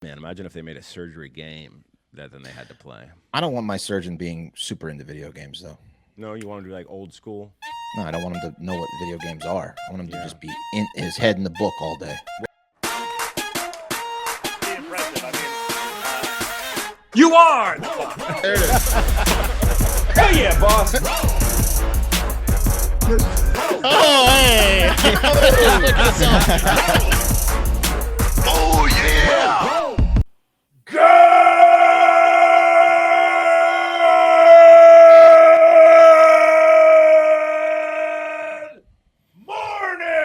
Man, imagine if they made a surgery game that then they had to play. I don't want my surgeon being super into video games, though. No, you want to do like old school? No, I don't want him to know what video games are. I want him to just be in his head in the book all day. You are! There it is. Hell yeah, boss! Oh, hey! Oh, yeah! Good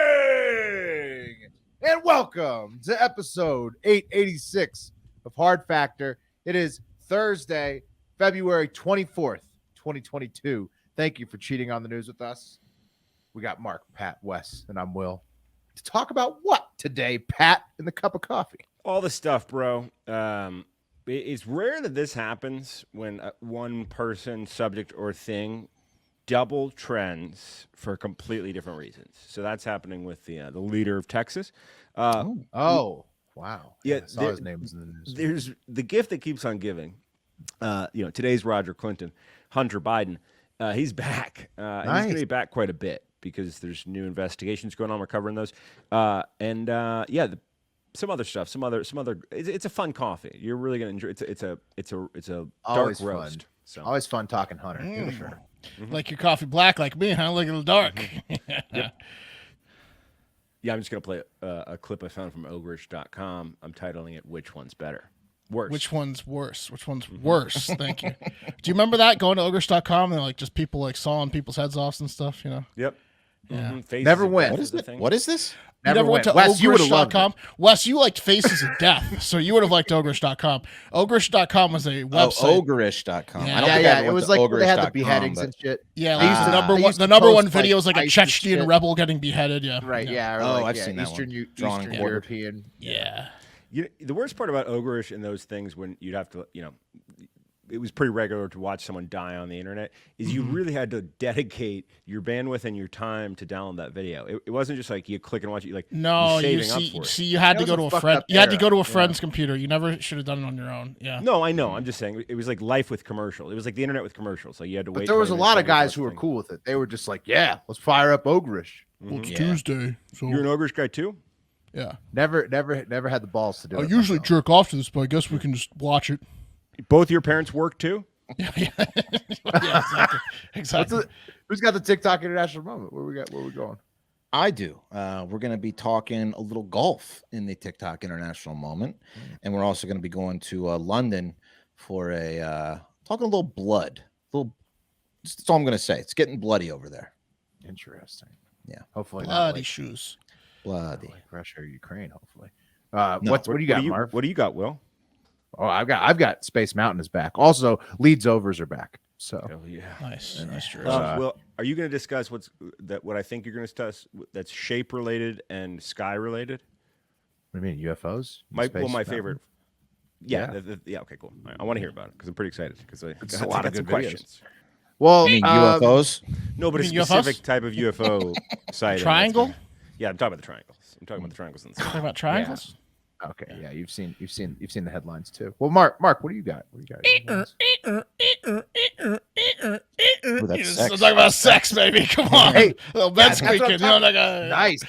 morning! And welcome to episode 886 of Hard Factor. It is Thursday, February 24th, 2022. Thank you for cheating on the news with us. We got Mark, Pat, Wes, and I'm Will. To talk about what today, Pat, in the cup of coffee? All the stuff, bro. It's rare that this happens when one person, subject, or thing double trends for completely different reasons. So that's happening with the leader of Texas. Oh, wow. Yeah, I saw his name was in the news. There's the gift that keeps on giving. Today's Roger Clinton, Hunter Biden. He's back. And he's going to be back quite a bit because there's new investigations going on. We're covering those. Some other stuff, some other. It's a fun coffee. You're really gonna enjoy. It's a dark Always roast. fun. So Always fun talking Hunter. For sure. like your coffee black like me, huh? Like a little dark. Yep. Yeah, I'm just gonna play a clip I found from Ogrish.com. I'm titling it "Which One's Better." Worse. Which one's worse? Which one's worse? Thank you. Do you remember that going to ogrish.com and like just people like sawing people's heads off and stuff? You know. Yep. Yeah. Faces Never of went. death What is is the it? thing. What is this? You never went to Wes, you would've loved ogrish.com. Wes, you liked Faces of Death, so you would have liked ogrish.com. Ogrish.com was a website. Ogreish.com. Yeah. I don't think I Yeah. ever It went was to like where they had the ogreish.com, beheadings but- and shit. Yeah, I used to- the I used to number post, one like, video was like a ISIS Chechen shit. rebel getting beheaded. Yeah. Right. Yeah. Or Oh, like, I've seen that Eastern, one. Drawing Eastern board. European. Yeah. The worst part about Ogrish and those things when you'd have to, it was pretty regular to watch someone die on the internet, is you really had to dedicate your bandwidth and your time to download that video. It wasn't just like you click and watch it. No, you're you saving up for it. see, you had That to go was to a a friend. fucked up You had to era. go to a friend's computer. You never should have done it on your own. Yeah. No, I know. I'm just saying it was like life with commercials. It was like the internet with commercials. Like you had to wait. But there was a 20 lot of minutes guys to who were watch cool with it. They were just like, yeah, let's fire up Ogrish. Well, it's Yeah. Tuesday, so You're an Ogrish guy too? yeah. Never had the balls to do I it. usually myself. jerk off to this, but I guess we can just watch it. Both your parents work too? Yeah, exactly. Exactly. Who's got the TikTok international moment? Where we going? I do. We're going to be talking a little golf in the TikTok International Moment, and we're also going to be going to London for talking a little blood. That's all I'm going to say. It's getting bloody over there. Interesting. Yeah. Hopefully not Bloody like, shoes. Bloody. like Russia or Ukraine. Hopefully. No. What do you got, Marv? What do you got, Will? Oh, I've got Space Mountain is back. Also, Leeds overs are back. So Oh yeah. Nice. Nice jersey. Well, are you going to discuss what I think you're going to discuss that's shape related and sky related? what do you mean UFOs? My Space Mountain? favorite. Yeah. Yeah. Okay. Cool. I want to hear about it because I'm pretty excited because I It's got a lot of some good videos. questions. Well, I mean, UFOs. No, but a You mean specific UFOs? type of UFO sighting. Triangle? Yeah, I'm talking about the triangles. I'm talking about the triangles in the Talking sky. about triangles? Okay, yeah, you've seen the headlines too. Well, Mark, what do you got? Ooh, that's Let's sex. talk about sex, baby. Come on. Hey, little bed that's what I'm squeaking. You know, talking- like a Nice.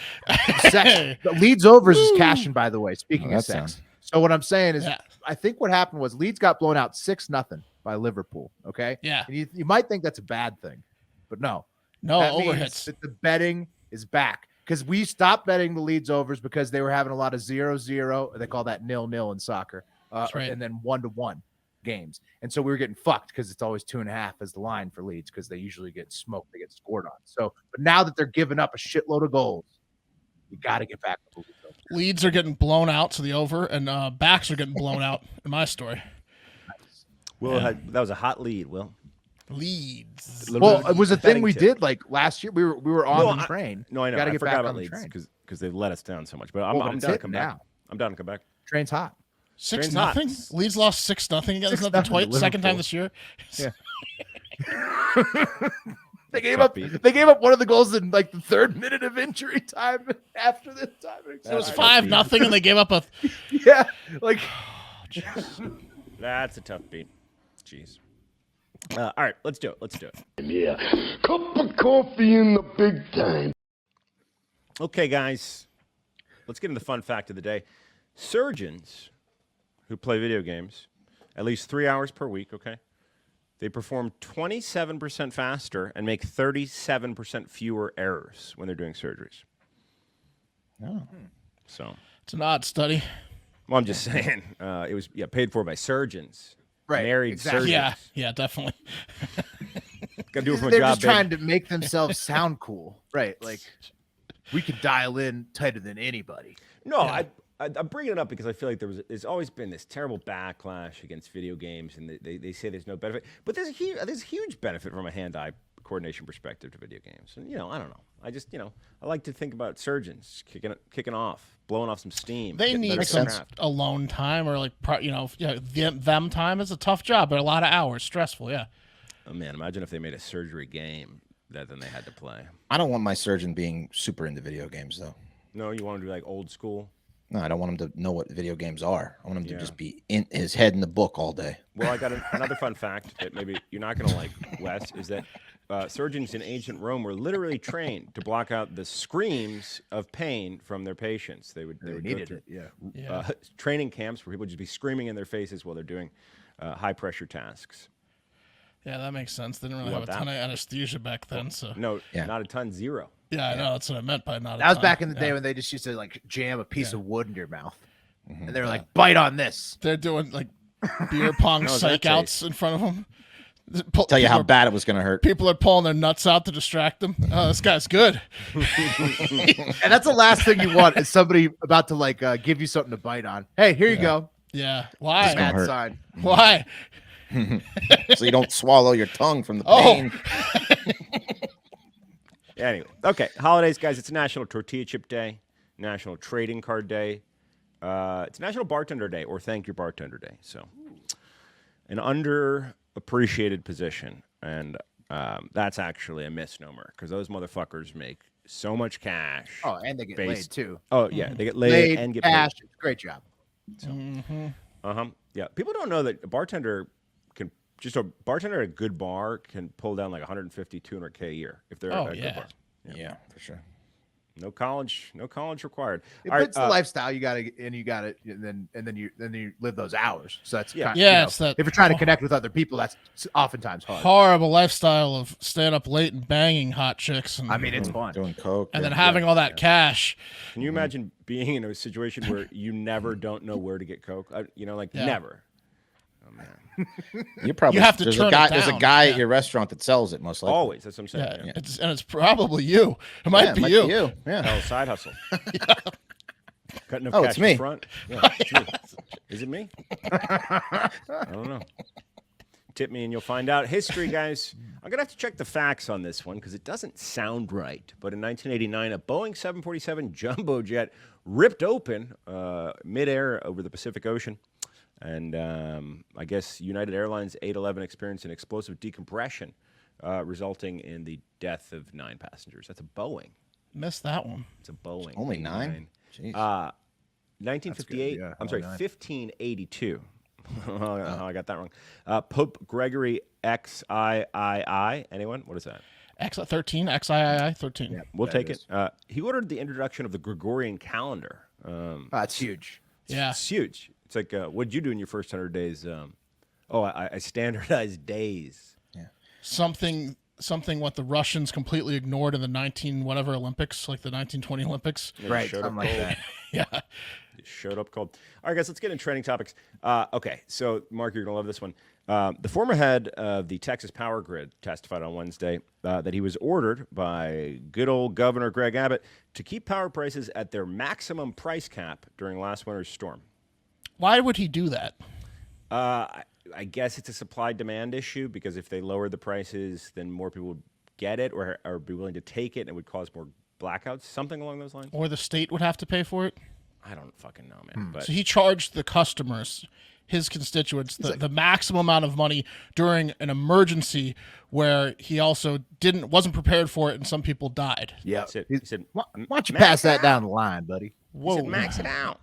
Sex. The Leeds overs is cashing, by the way. Speaking Oh, of that sex. sounds- So what I'm saying is, Yeah. I think what happened was Leeds got blown out 6-0 by Liverpool. Okay. Yeah. And you might think that's a bad thing, but no. No That means overhits. that the betting is back because we stopped betting the Leeds overs because they were having a lot of 0-0. They call that 0-0 in soccer. That's right. And then 1-1 games. And so we were getting fucked because it's always 2.5 as the line for Leeds because they usually get smoked. They get scored on. So, but now that they're giving up a shitload of goals, you got to get back to the Leeds overs. Leads are getting blown out to the over, and backs are getting blown out in my story. Will that was a hot lead. Will. Leads. Well, it was a thing betting we tip. did like last year. We were on No, the I- train. No, I know. Gotta I get forgot back about on the leads train. because they've let us down so much. But Well, I'm it's down to hitting come back. now. I'm down to come back. Train's hot. 6-0. hot. Leeds lost 6-0 again. Isn't that the 6-0 to second time Liverpool. this year? Yeah. They gave Tough up. beat. They gave up one of the goals in like the 3rd minute of injury time after this time. It was 5-0, and they gave up a. Yeah, like jeez. That's a tough beat. Jeez. All right, let's do it. Yeah. Cup of coffee in the big time. Okay, guys. Let's get into the fun fact of the day. Surgeons who play video games at least 3 hours per week, okay? They perform 27% faster and make 37% fewer errors when they're doing surgeries. Oh. So, It's an odd study. well, I'm just saying, it was paid for by surgeons, Right, married exactly. surgeons. Yeah, definitely. Got to do it from a They're job. just trying to make themselves sound cool, right? Like we could dial in tighter than anybody. No, Yeah. I'm bringing it up because I feel like there's always been this terrible backlash against video games, and they say there's no benefit, but there's a huge benefit from a hand-eye coordination perspective to video games. And I don't know. I just I like to think about surgeons kicking off, blowing off some steam. They getting need better some craft. alone time or them time. It's a tough job, but a lot of hours, stressful. Yeah. Oh man, imagine if they made a surgery game that then they had to play. I don't want my surgeon being super into video games, though. No, you want to do like old school? No, I don't want him to know what video games are. I want him to just be in his head in the book all day. Well, I got another fun fact that maybe you're not going to like, Wes, is that surgeons in ancient Rome were literally trained to block out the screams of pain from their patients. They would go needed through, it, yeah. training camps where people would just be screaming in their faces while they're doing high pressure tasks. Yeah, that makes sense. They didn't really You have a want ton of anesthesia back then, so No, Yeah. not a ton, zero. yeah, I know that's what I meant by not. That a was ton. back in the day Yeah. when they just used to like jam a piece Yeah. of wood in your mouth, Mhm. and they were like, "Bite on this." They're doing like beer pong No, psych that's outs in front of them. Tell you how bad it was going to hurt. People are pulling their nuts out to distract them. Oh, this guy's good. And that's the last thing you want is somebody about to like give you something to bite on. Hey, here you go. Yeah. It's Why? gonna Bad hurt. sign. Why? So you don't swallow your tongue from the Oh. pain. Anyway, okay, holidays, guys. It's National Tortilla Chip Day, National Trading Card Day. It's National Bartender Day, or Thank Your Bartender Day. So, an underappreciated position, and that's actually a misnomer because those motherfuckers make so much cash. Oh, and they get laid Based- too. Oh yeah, they get laid, Laid, and get cash. paid. Great job. Yeah, people don't know that a bartender a bartender at a good bar can pull down like 150, 200K a year if they're Oh, at a yeah. good bar. Yeah, for sure. No college required. It All right, puts the lifestyle you got to, and then you live those hours. So that's Yeah. Yeah, it's that- if you're trying to connect with other people, that's oftentimes hard. Horrible lifestyle of staying up late and banging hot chicks, and I mean, it's fun. Doing coke. and then yeah. having all that cash. Can you imagine being in a situation where you never don't know where to get coke? Yeah. Never. Oh man, You probably You have to there's turn a it guy. There's a down, guy yeah. at your restaurant that sells it most likely. always. That's what I'm Yeah, saying. it's probably you. It might Yeah, be might you. Yeah. Oh, side hustle. Cutting up Oh, cash it's in me. front. Yeah, it's me. Is it me? I don't know. Tip me and you'll find out. History, guys. I'm gonna have to check the facts on this one because it doesn't sound right. But in 1989, a Boeing 747 jumbo jet ripped open midair over the Pacific Ocean. And I guess United Airlines 811 experienced an explosive decompression, resulting in the death of 9 passengers. That's a Boeing. Missed that one. It's a Boeing. Only 9? Jeez. 1958. yeah, I'm sorry, only 9. 1582. Oh, I got that wrong. Pope Gregory XIII. Anyone? What is that? X13, XIII 13. Yeah. We'll That take is. it. He ordered the introduction of the Gregorian calendar. That's huge. Yeah. It's huge. It's like, what did you do in your first 100 days? I standardized days. Something what the Russians completely ignored in the 19 whatever Olympics, like the 1920 Olympics. Yeah, Right, showed up something like cold. that. Yeah. Showed up cold. All right, guys, let's get into trending topics. Okay, so Mark, you're gonna love this one. The former head of the Texas Power Grid testified on Wednesday that he was ordered by good old Governor Greg Abbott to keep power prices at their maximum price cap during last winter's storm. Why would he do that? I guess it's a supply-demand issue because if they lowered the prices, then more people would get it or be willing to take it, and it would cause more blackouts, something along those lines. Or the state would have to pay for it? I don't fucking know, man. But So he charged the customers, his constituents, the maximum amount of money during an emergency where he also wasn't prepared for it and some people died. Yeah. That's it. He said, Why don't you "Max pass it that out." down the line, buddy? He Whoa. said, max it out.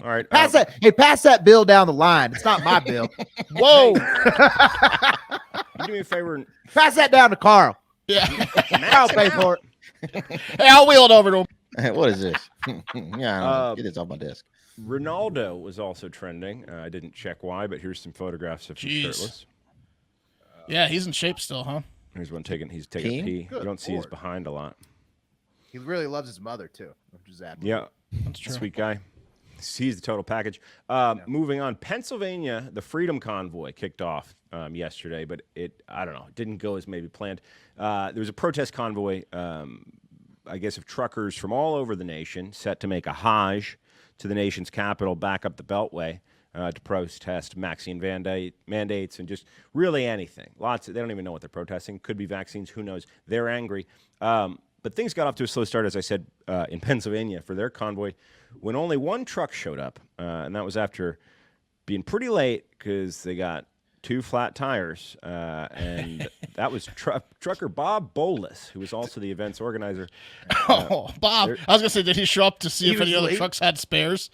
All right. Pass that. Hey, pass that bill down the line. It's not my bill. Whoa. You do me a favor. And Pass that down to Carl. Yeah. I'll pay for it. Hey, I'll wheel it over to him. Hey, what is this? Yeah, I don't know. Get this off my desk. Ronaldo was also trending. I didn't check why, but here's some photographs of him Jeez. shirtless. Yeah, he's in shape still, huh? Here's one he's taking a Peeing? pee. Good You don't see his Lord. behind a lot. He really loves his mother too, which is admirable. Yeah, That's true. sweet guy. He's the total package. Moving on, Pennsylvania, the Freedom Convoy kicked off yesterday, but I don't know, it didn't go as maybe planned. There was a protest convoy, I guess, of truckers from all over the nation set to make a hajj to the nation's capital back up the Beltway to protest vaccine mandates and just really anything. They don't even know what they're protesting. Could be vaccines. Who knows? They're angry. But things got off to a slow start, as I said, in Pennsylvania for their convoy when only one truck showed up. And that was after being pretty late because they got 2 flat tires. And that was trucker Bob Bolus, who was also the event's organizer. Oh, Bob. I was going to say, did he show up to see He if any was other late? trucks had spares?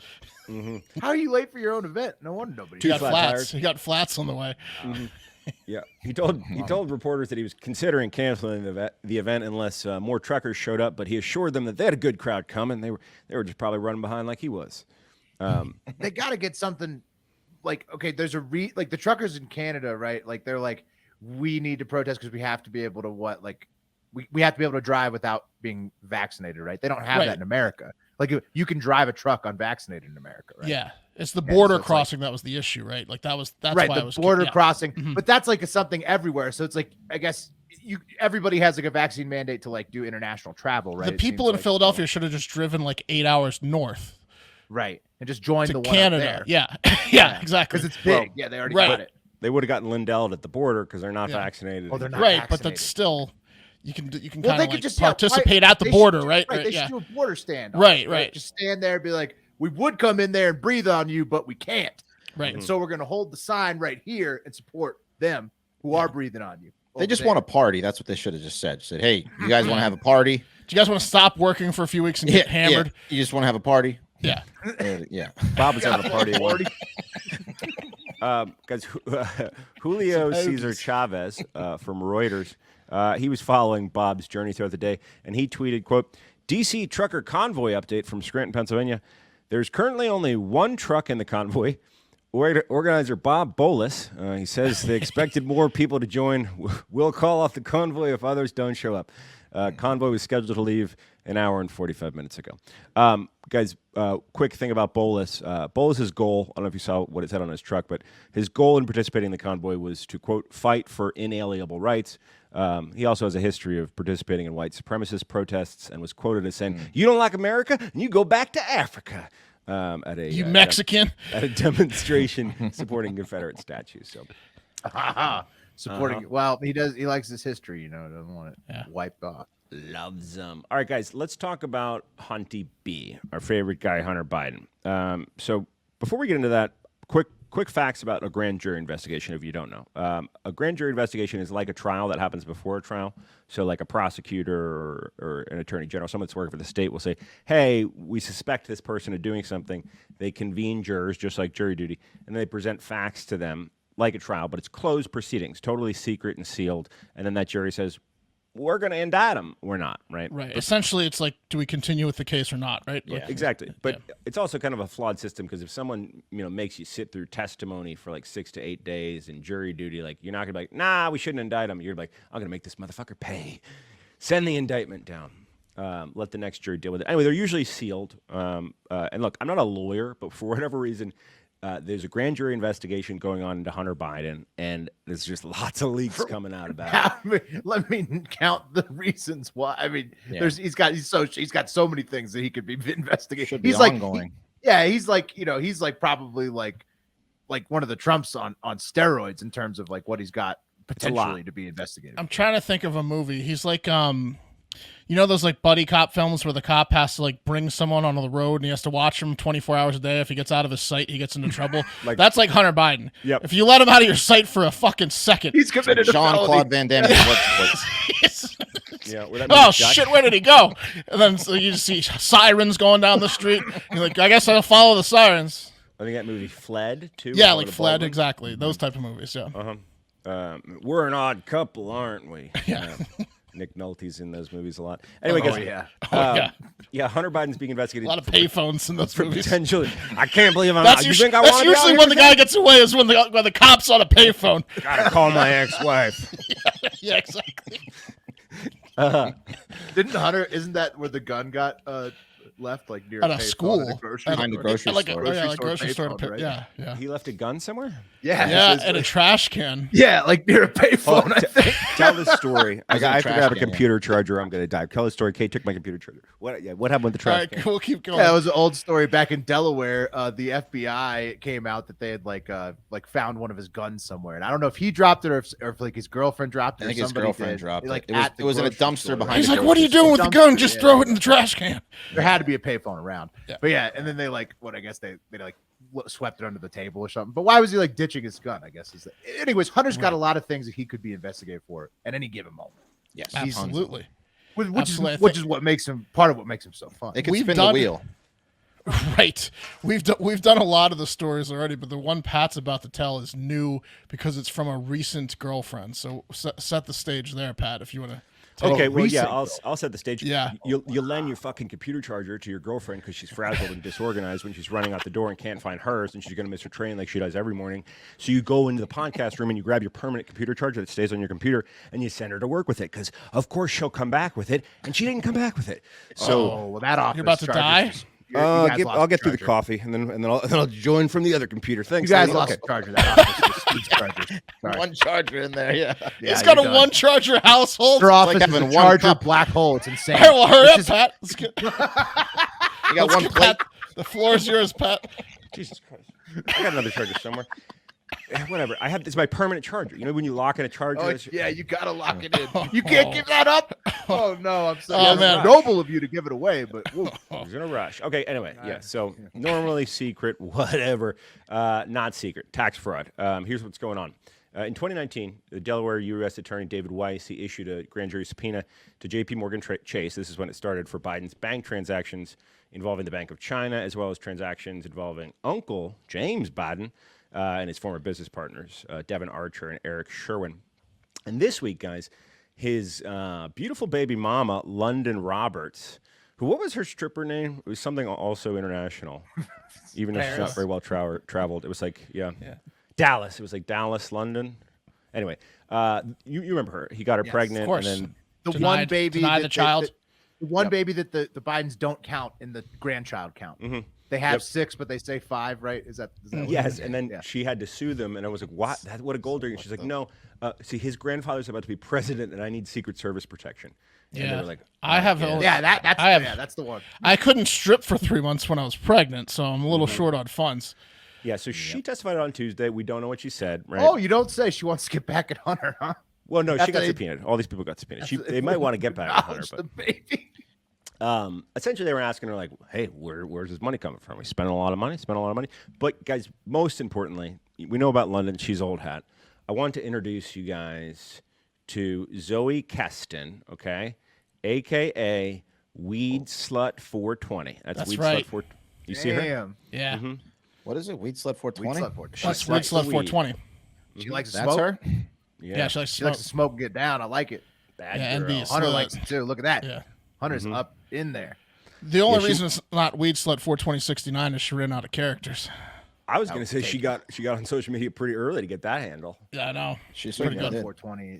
How are you late for your own event? No wonder nobody. He got flat flats. tires. He got flats on the way. Yeah, he told reporters that he was considering canceling the event unless more truckers showed up, but he assured them that they had a good crowd coming. They were just probably running behind like he was. They got to get something like, okay, there's like the truckers in Canada, right? Like they're like, we need to protest because we have to be able to we have to be able to drive without being vaccinated, right? They don't have Right. that in America. Like you can drive a truck unvaccinated in America, right? Yeah. It's the Yeah, border so it's crossing that was the issue, right? Like that's right, why the I was border yeah. crossing, Mhm. but that's like something everywhere. So it's like, I guess everybody has like a vaccine mandate to like do international travel, right? The It people seems in like, Philadelphia should have just driven like 8 hours north right, and just join to the one Canada. up there. Yeah. Yeah, exactly. Because it's big. Well, Yeah, they already right. got it. They would have gotten Lindelled at the border because they're not Yeah. vaccinated. Oh, they're not Right, but vaccinated. that's still you can Well, kind they of could like just participate why- at the they border, should- right? Right, they yeah. should do a border stand. Right. Just stand there and be like, we would come in there and breathe on you, but we can't. Right. And so we're going to hold the sign right here and support them who are breathing on you. They just want a party. That's what they should have just said. Said, hey, you guys want to have a party? Do you guys want to stop working for a few weeks and get hammered? You just want to have a party? Yeah. Yeah. Bob was having a party. Guys, Julio Cesar Chavez from Reuters, he was following Bob's journey throughout the day, and he tweeted, quote, DC trucker convoy update from Scranton, Pennsylvania. There's currently only one truck in the convoy. Organizer Bob Bolus, he says they expected more people to join. We'll call off the convoy if others don't show up. Convoy was scheduled to leave an hour and 45 minutes ago. Guys, quick thing about Bolus. Bolus's goal, I don't know if you saw what it said on his truck, but his goal in participating in the convoy was to, quote, fight for inalienable rights. He also has a history of participating in white supremacist protests and was quoted as saying, you don't like America, and you go back to Africa. At a You Mexican. at a demonstration supporting Confederate statues. So supporting. Well, he does. He likes his history, doesn't want it wiped off. loves them. All right, guys, let's talk about Hunty B, our favorite guy, Hunter Biden. So before we get into that, quick facts about a grand jury investigation, if you don't know. A grand jury investigation is like a trial that happens before a trial. So like a prosecutor or an attorney general, someone that's working for the state will say, hey, we suspect this person of doing something. They convene jurors, just like jury duty, and they present facts to them like a trial, but it's closed proceedings, totally secret and sealed. And then that jury says, we're going to indict him. We're not, right? Right. Essentially, it's like, do we continue with the case or not, right? Yeah, Like, exactly. But it's also kind of a flawed system because if someone, makes you sit through testimony for like 6 to 8 days and jury duty, like you're not gonna be like, nah, we shouldn't indict him. You're like, I'm gonna make this motherfucker pay. Send the indictment down. Let the next jury deal with it. Anyway, they're usually sealed. And look, I'm not a lawyer, but for whatever reason, there's a grand jury investigation going on into Hunter Biden, and there's just lots of leaks coming out about it. Let me count the reasons why. I mean, he's got so many things that he could be investigating. Should be He's ongoing. he's like probably like one of the Trumps on steroids in terms of like what he's got potentially to be investigated. I'm trying to think of a movie. He's like, those like buddy cop films where the cop has to like bring someone on the road and he has to watch him 24 hours a day. If he gets out of his sight, he gets into trouble. That's like Hunter Biden. Yep. If you let him out of your sight for a fucking second, He's committed a felony. Jean-Claude Van Damme in the workplace. Yeah. Where that Oh movie Dutch- shit! Where did he go? And then so you just see sirens going down the street. You're like, I guess I'll follow the sirens. I think that movie Fled too. Yeah, one like of the Fled, Baldwins. exactly. Those type of movies. Yeah. We're an odd couple, aren't we? Yeah. Nick Nolte's in those movies a lot. Anyway, Oh, guys. yeah. Yeah, Hunter Biden's being investigated. A lot of for- payphones in those for movies. potentially. I can't believe I'm. That's You usually, think I that's wanna be out usually here when the again? guy gets away is when the cops on a payphone. Gotta call my ex-wife. Yeah, exactly. Didn't Hunter? Isn't that where the gun got left, like near At a payphone school. at a grocery Behind the store? grocery Like store. a grocery store. payphone, right? Yeah, yeah. He left a gun somewhere. Yeah, Yeah, it says- and a trash can. yeah, like near a payphone. I think. Tell the story. I Was it a forgot trash to have a can, yeah. computer charger. I'm gonna die. Tell the story. Kate took my computer charger. What happened with the All trash right, can? we'll keep going. Yeah, it was an old story back in Delaware. The FBI came out that they had like found one of his guns somewhere, and I don't know if he dropped it or if like his girlfriend dropped it. I think or his somebody girlfriend did. dropped Like it. It was in a grocery dumpster store, behind He's the like, "What are you grocery doing with the gun? Just Yeah. throw it in the trash can." There had to be a payphone around. Yeah. But yeah, and then they like what I guess they like swept it under the table or something. But why was he like ditching his gun? I guess is that. Anyways, Hunter's got a lot of things that he could be investigated for at any given moment. Yes, Absolutely. Which Absolutely, I which think- is what makes him part of what makes him so fun. They could We've spin done- the wheel. Right. We've done a lot of the stories already, but the one Pat's about to tell is new because it's from a recent girlfriend. So set the stage there, Pat, if you want to. Okay, well, yeah, recent I'll set the stage. Yeah. You'll lend your fucking computer charger to your girlfriend because she's frazzled and disorganized when she's running out the door and can't find hers, and she's going to miss her train like she does every morning. So you go into the podcast room and you grab your permanent computer charger that stays on your computer, and you send her to work with it because, of course, she'll come back with it, and she didn't come back with it. So Oh, well, that office You're about to charger die? just- you guys lost I'll get through the charger. coffee, and then I'll join from the other computer. Thanks. You guys honey. lost Okay. the charger. That office just needs chargers. Sorry. One charger in there, yeah. Yeah, It's got a you're done. one charger household. Their like office is having a one charger cup. black hole. It's insane. All right, well, hurry It's up, just- Pat. Let's get, You got let's one get plate. Pat. The floor is yours, Pat. Jesus Christ. I got another charger somewhere. Whatever. I have it's my permanent charger. You know when you lock in a charger. Oh, that's- yeah, you gotta lock it in. You can't give that up. Oh no, I'm sorry. Oh, It's man. noble of you to give it away, but woo. He's in a rush. Okay, anyway, yeah. So normally secret, whatever, not secret, tax fraud. Here's what's going on. In 2019, the Delaware U.S. Attorney David Weiss, he issued a grand jury subpoena to J.P. Morgan Chase. This is when it started for Biden's bank transactions involving the Bank of China, as well as transactions involving Uncle James Biden and his former business partners, Devin Archer and Eric Sherwin. And this week, guys, his beautiful baby mama, London Roberts, who, what was her stripper name? It was something also international, even if she's not very well traveled. It was like, yeah. Dallas. It was like Dallas, London. Anyway, you remember her. He got her pregnant. course. And then The Denied- one baby deny that the child. The one baby that the Bidens don't count in the grandchild count. They have 6, but they say 5, right? Is that what it yes, is? and then Yeah. she had to sue them, and I was like, "What? What a gold digger!" And she's like, "No, see, his grandfather's about to be president, and I need Secret Service protection." And they Yeah. were like, I have. Yeah, that's I have- yeah, that's the one. I couldn't strip for 3 months when I was pregnant, so I'm a little short on funds. "Yeah." So she testified on Tuesday. We don't know what she said, right? Oh, you don't say she wants to get back at Hunter, huh? well, no, she got a- subpoenaed. All these people got subpoenaed. They might want to get back at Hunter, Acknowledge but the baby. essentially they were asking her like, "Hey, where's his money coming from? We spent a lot of money." But guys, most importantly, we know about London. She's old hat. I want to introduce you guys to Zoe Kestan, okay, aka Weed Slut 420. That's Weed right. Slut 4. You see her? Damn. Yeah, What is it? Weed Slut 420? Weed slut for it. that's She Weed likes the Slut weed. 420. She likes to That's smoke. her? Yeah, she likes to She likes smoke. to smoke and get down. I like it. Bad Yeah, girl. envious. Hunter So, likes it too. Look at that. Yeah. Hunter's up in there. The only she- reason it's not Weed Slut 42069 is she ran out of characters. I was gonna say she got on social media pretty early to get that handle. Yeah, I know. She's Pretty certainly good. did. 420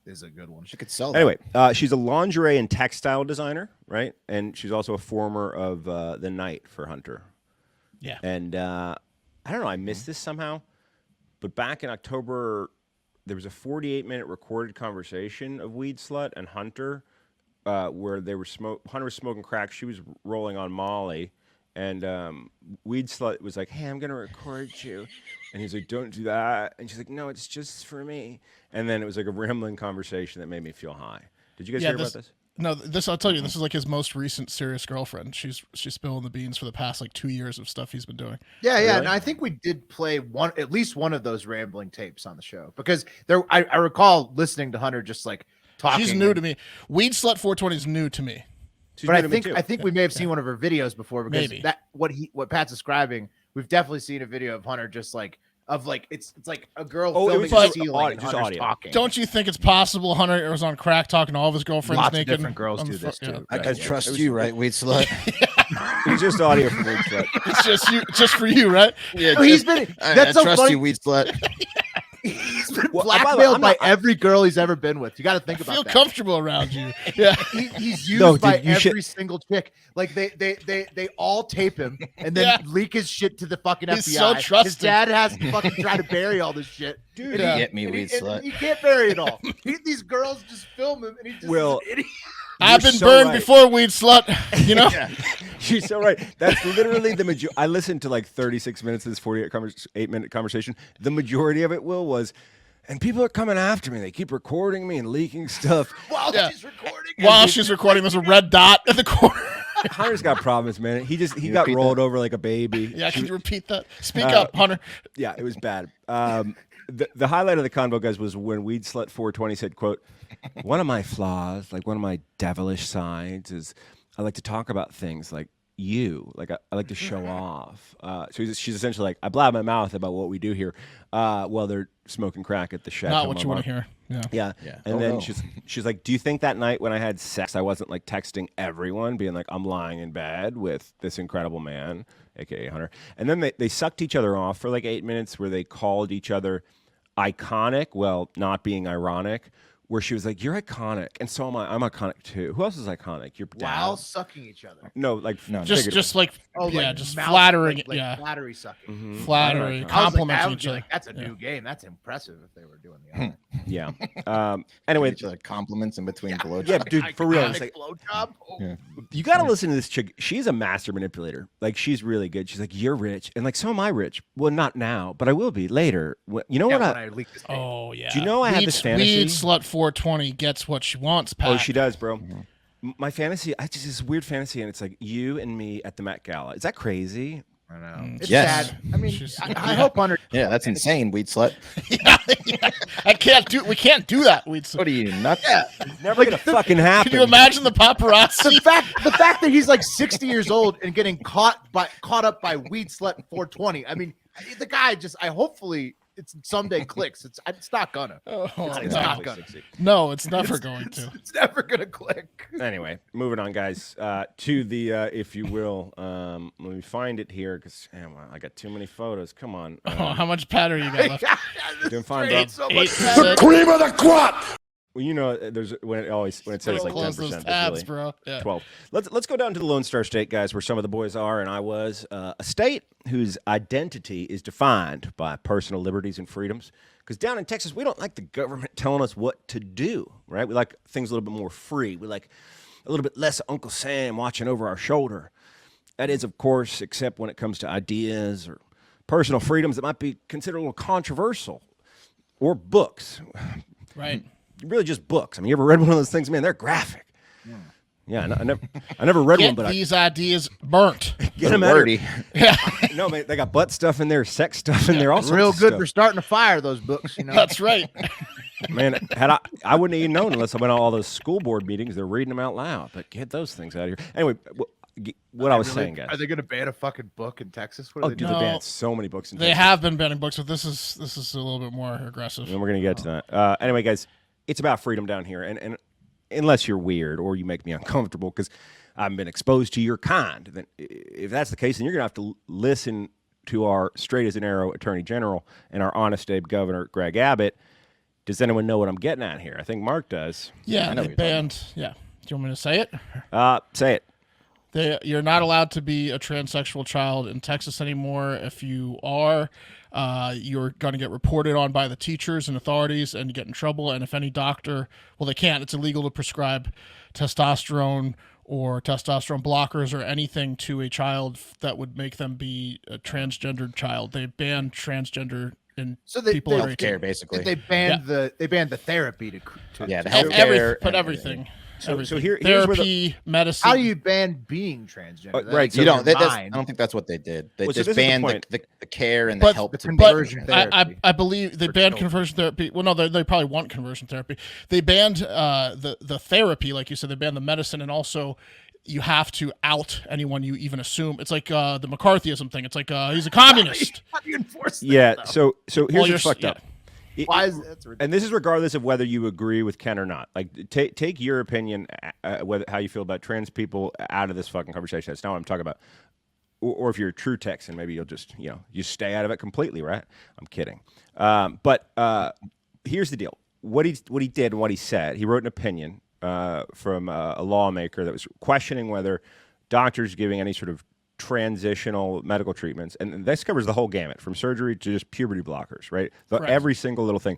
is a good one. She could sell that. Anyway, she's a lingerie and textile designer, right? And she's also a former of the Night for Hunter. Yeah. And I don't know, I missed this somehow, but back in October, there was a 48-minute recorded conversation of Weed Slut and Hunter, where they were Hunter was smoking crack, she was rolling on Molly, and Weed Slut was like, "Hey, I'm gonna record you," and he's like, "Don't do that," and she's like, "No, it's just for me," and then it was like a rambling conversation that made me feel high. Did you guys hear about this? No, this I'll tell you. This is like his most recent serious girlfriend. She's spilling the beans for the past like 2 years of stuff he's been doing. Yeah, yeah. Really? And I think we did play at least one of those rambling tapes on the show because I recall listening to Hunter just like talking. She's new to me. Weed Slut 420 is new to me. She's But new I to me, think too. I think we may have seen one of her videos before because Maybe. that what Pat's describing. We've definitely seen a video of Hunter just like it's like a girl Oh, it filming was the just ceiling audio- and just Hunter's audio. talking. Don't you think it's possible Hunter was on crack talking to all of his girlfriends Lots of naked? different girls on do the this front- too. I Right, can yeah. trust you, right, weed slut? It was just audio from Weed Slut. It's just you, just for you, right? Yeah, He's been that's so trust funny. you, weed slut. He's been Well, by the way, blackmailed I'm by not- every girl he's ever been with. You got to think I about feel that. comfortable around you. Yeah. He's used No, dude, by you every should- single chick. Like they all tape him and then Yeah. leak his shit to the fucking He's FBI. so His trusting. dad has to fucking try to bury all this shit. Dude, And Yeah. Get me, weed and slut. he can't bury it all. These girls just film him and he just Well, is an idiot. I've You're been so burned right. before, Weed Slut. You know? She's so right. That's literally the majority. I listened to like 36 minutes of this 8-minute conversation. The majority of it, Will, was, and people are coming after me. They keep recording me and leaking stuff. While Yeah. she's recording. While she's recording, there's a red dot in the corner. Hunter's got problems, man. He You got repeat rolled over like a baby. Yeah, She- can you repeat that? Speak up, Hunter. Yeah, it was bad. The highlight of the convo, guys, was when Weed Slut 420 said, quote, one of my flaws, like one of my devilish sides is I like to talk about things like you. Like I like to show off. So she's essentially like, I blab my mouth about what we do here while they're smoking crack at the shack. Not what you want to hear. Yeah. Yeah. Yeah. And Oh, then no. she's like, do you think that night when I had sex, I wasn't like texting everyone, being like, I'm lying in bed with this incredible man, aka Hunter. And then they sucked each other off for like 8 minutes where they called each other iconic, well, not being ironic, where she was like, you're iconic. And so am I. I'm iconic too. Who else is iconic? Your dad? While sucking each other. No, like No, Just like, Oh, yeah, like just mouth- flattering like, it. Yeah. flattery sucking. Mhm. Flattery, Iconic. I was like, complimenting I would each be other. like, that's a Yeah. new game. That's impressive if they were doing the other. Yeah. Anyway, Each other compliments in between blowjobs. yeah, dude, for real. It's Iconic like, blowjob. Oh. Yeah. you got to listen to this chick. She's a master manipulator. Like, she's really good. She's like, you're rich. And like, so am I rich. Well, not now, but I will be later. You know Yeah, what? when I leaked this tape. Oh, yeah. Do you know I have Weed- this fantasy? Weed Slut 420 gets what she wants, Pat. Oh, she does, bro. My fantasy, I just this weird fantasy, and it's like you and me at the Met Gala. Is that crazy? I know. It's Yes. sad. I mean, She's- I hope Hunter. Yeah, that's insane, weed slut. yeah. We can't do that, Weed Slut. What are you, nuts? Yeah. Never gonna fucking happen. Can you imagine the paparazzi? The fact that he's like 60 years old and getting caught up by Weed Slut 420. I mean, the guy just. I hopefully it's someday clicks. It's not gonna. Oh, It's no. not gonna. No, it's never going to. It's never gonna click. Anyway, moving on, guys, to the, if you will, let me find it here because I got too many photos. Come on. Oh, how much patter you got left? Doing fine, bro. So Eight, much six. The cream of the crop! Well, you know, there's when it says like 10%. Close those that's tabs, really bro. Yeah. 12. Let's go down to the Lone Star State, guys, where some of the boys are, and I was. A state whose identity is defined by personal liberties and freedoms. Because down in Texas, we don't like the government telling us what to do, right? We like things a little bit more free. We like a little bit less Uncle Sam watching over our shoulder. That is, of course, except when it comes to ideas or personal freedoms that might be considered a little controversial, or books. Right. Really just books. I mean, you ever read one of those things? Man, they're graphic. Yeah, I never read one, Get but these ideas burnt. I get them out. Wordy. No, man, they got butt stuff in there, sex stuff in there, all sorts Real of good stuff. for starting a fire. Those books, you know. That's right. Man, I wouldn't have even known unless I went to all those school board meetings. They're reading them out loud. But get those things out of here. Anyway, what I was saying, guys. Are they gonna ban a fucking book in Texas? What Oh, are they dude, doing? they No. banned so many books in They Texas. have been banning books, but this is a little bit more aggressive. And we're gonna get to that. Anyway, guys, it's about freedom down here, and unless you're weird or you make me uncomfortable because I haven't been exposed to your kind, then if that's the case, then you're gonna have to listen to our straight as an arrow Attorney General and our honest Abe Governor Greg Abbott. Does anyone know what I'm getting at here? I think Mark does. Yeah, know they what you're talking banned. Yeah. Do you want me to say it? Say it. You're not allowed to be a transsexual child in Texas anymore. If you are, you're going to get reported on by the teachers and authorities and get in trouble. And if any doctor, well, they can't. It's illegal to prescribe testosterone or testosterone blockers or anything to a child that would make them be a transgendered child. They banned transgender in So they people they, under 18. Healthcare, basically. they banned the therapy to Yeah, the to- healthcare. Everything. So everything. here's where Therapy, medicine. How do you ban being transgender? That right, ain't so You in don't. your I mind. don't think that's what they did. They Well, so just this is the banned point. the care and But the help the to conversion make- therapy. I believe they for banned children. conversion therapy. Well, no, they probably want conversion therapy. They banned the therapy, like you said. They banned the medicine, and also you have to out anyone you even assume. It's like the McCarthyism thing. It's like he's a communist. How do you enforce that? Yeah. though? So here's Well, what's you're- fucked up. Why is that? And this is regardless of whether you agree with Ken or not. Like, take your opinion, whether how you feel about trans people out of this fucking conversation. That's not what I'm talking about. Or if you're a true Texan, maybe you'll just you stay out of it completely, right? I'm kidding. But here's the deal: what he did and what he said. He wrote an opinion from a lawmaker that was questioning whether doctors giving any sort of transitional medical treatments, and this covers the whole gamut from surgery to just puberty blockers, right? Correct. Every single little thing.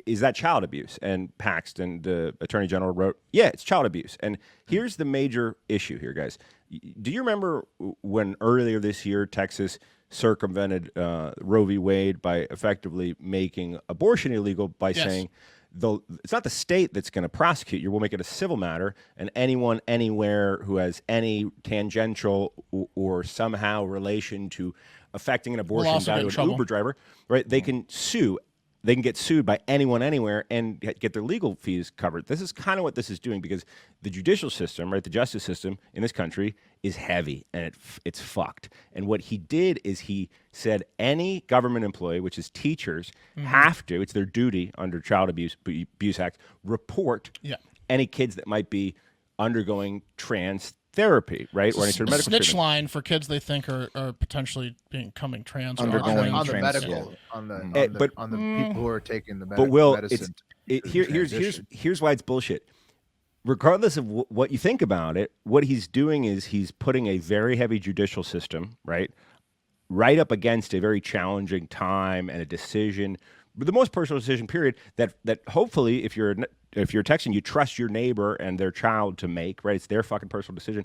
Is that child abuse? And Paxton, the attorney general, wrote, yeah, it's child abuse. And here's the major issue here, guys. Do you remember when earlier this year Texas circumvented Roe v. Wade by effectively making abortion illegal by Yes. saying, it's not the state that's going to prosecute you. We'll make it a civil matter, and anyone anywhere who has any tangential or somehow relation to affecting an abortion also down get to in an trouble. Uber driver, right? They can sue. They can get sued by anyone anywhere and get their legal fees covered. This is kind of what this is doing because the judicial system, right, the justice system in this country is heavy and it's fucked. And what he did is he said any government employee, which is teachers, have to, it's their duty under Child Abuse Act, report Yeah. any kids that might be undergoing trans therapy, right, or any sort of A medical snitch treatment. line for kids they think are potentially becoming trans. or Undergoing are on the trans. medical, on the but- on the people who are taking the But Will, medicine. here's why it's bullshit. Regardless of what you think about it, what he's doing is he's putting a very heavy judicial system, right up against a very challenging time and a decision, the most personal decision, period. That hopefully, if you're a Texan, you trust your neighbor and their child to make, right? It's their fucking personal decision.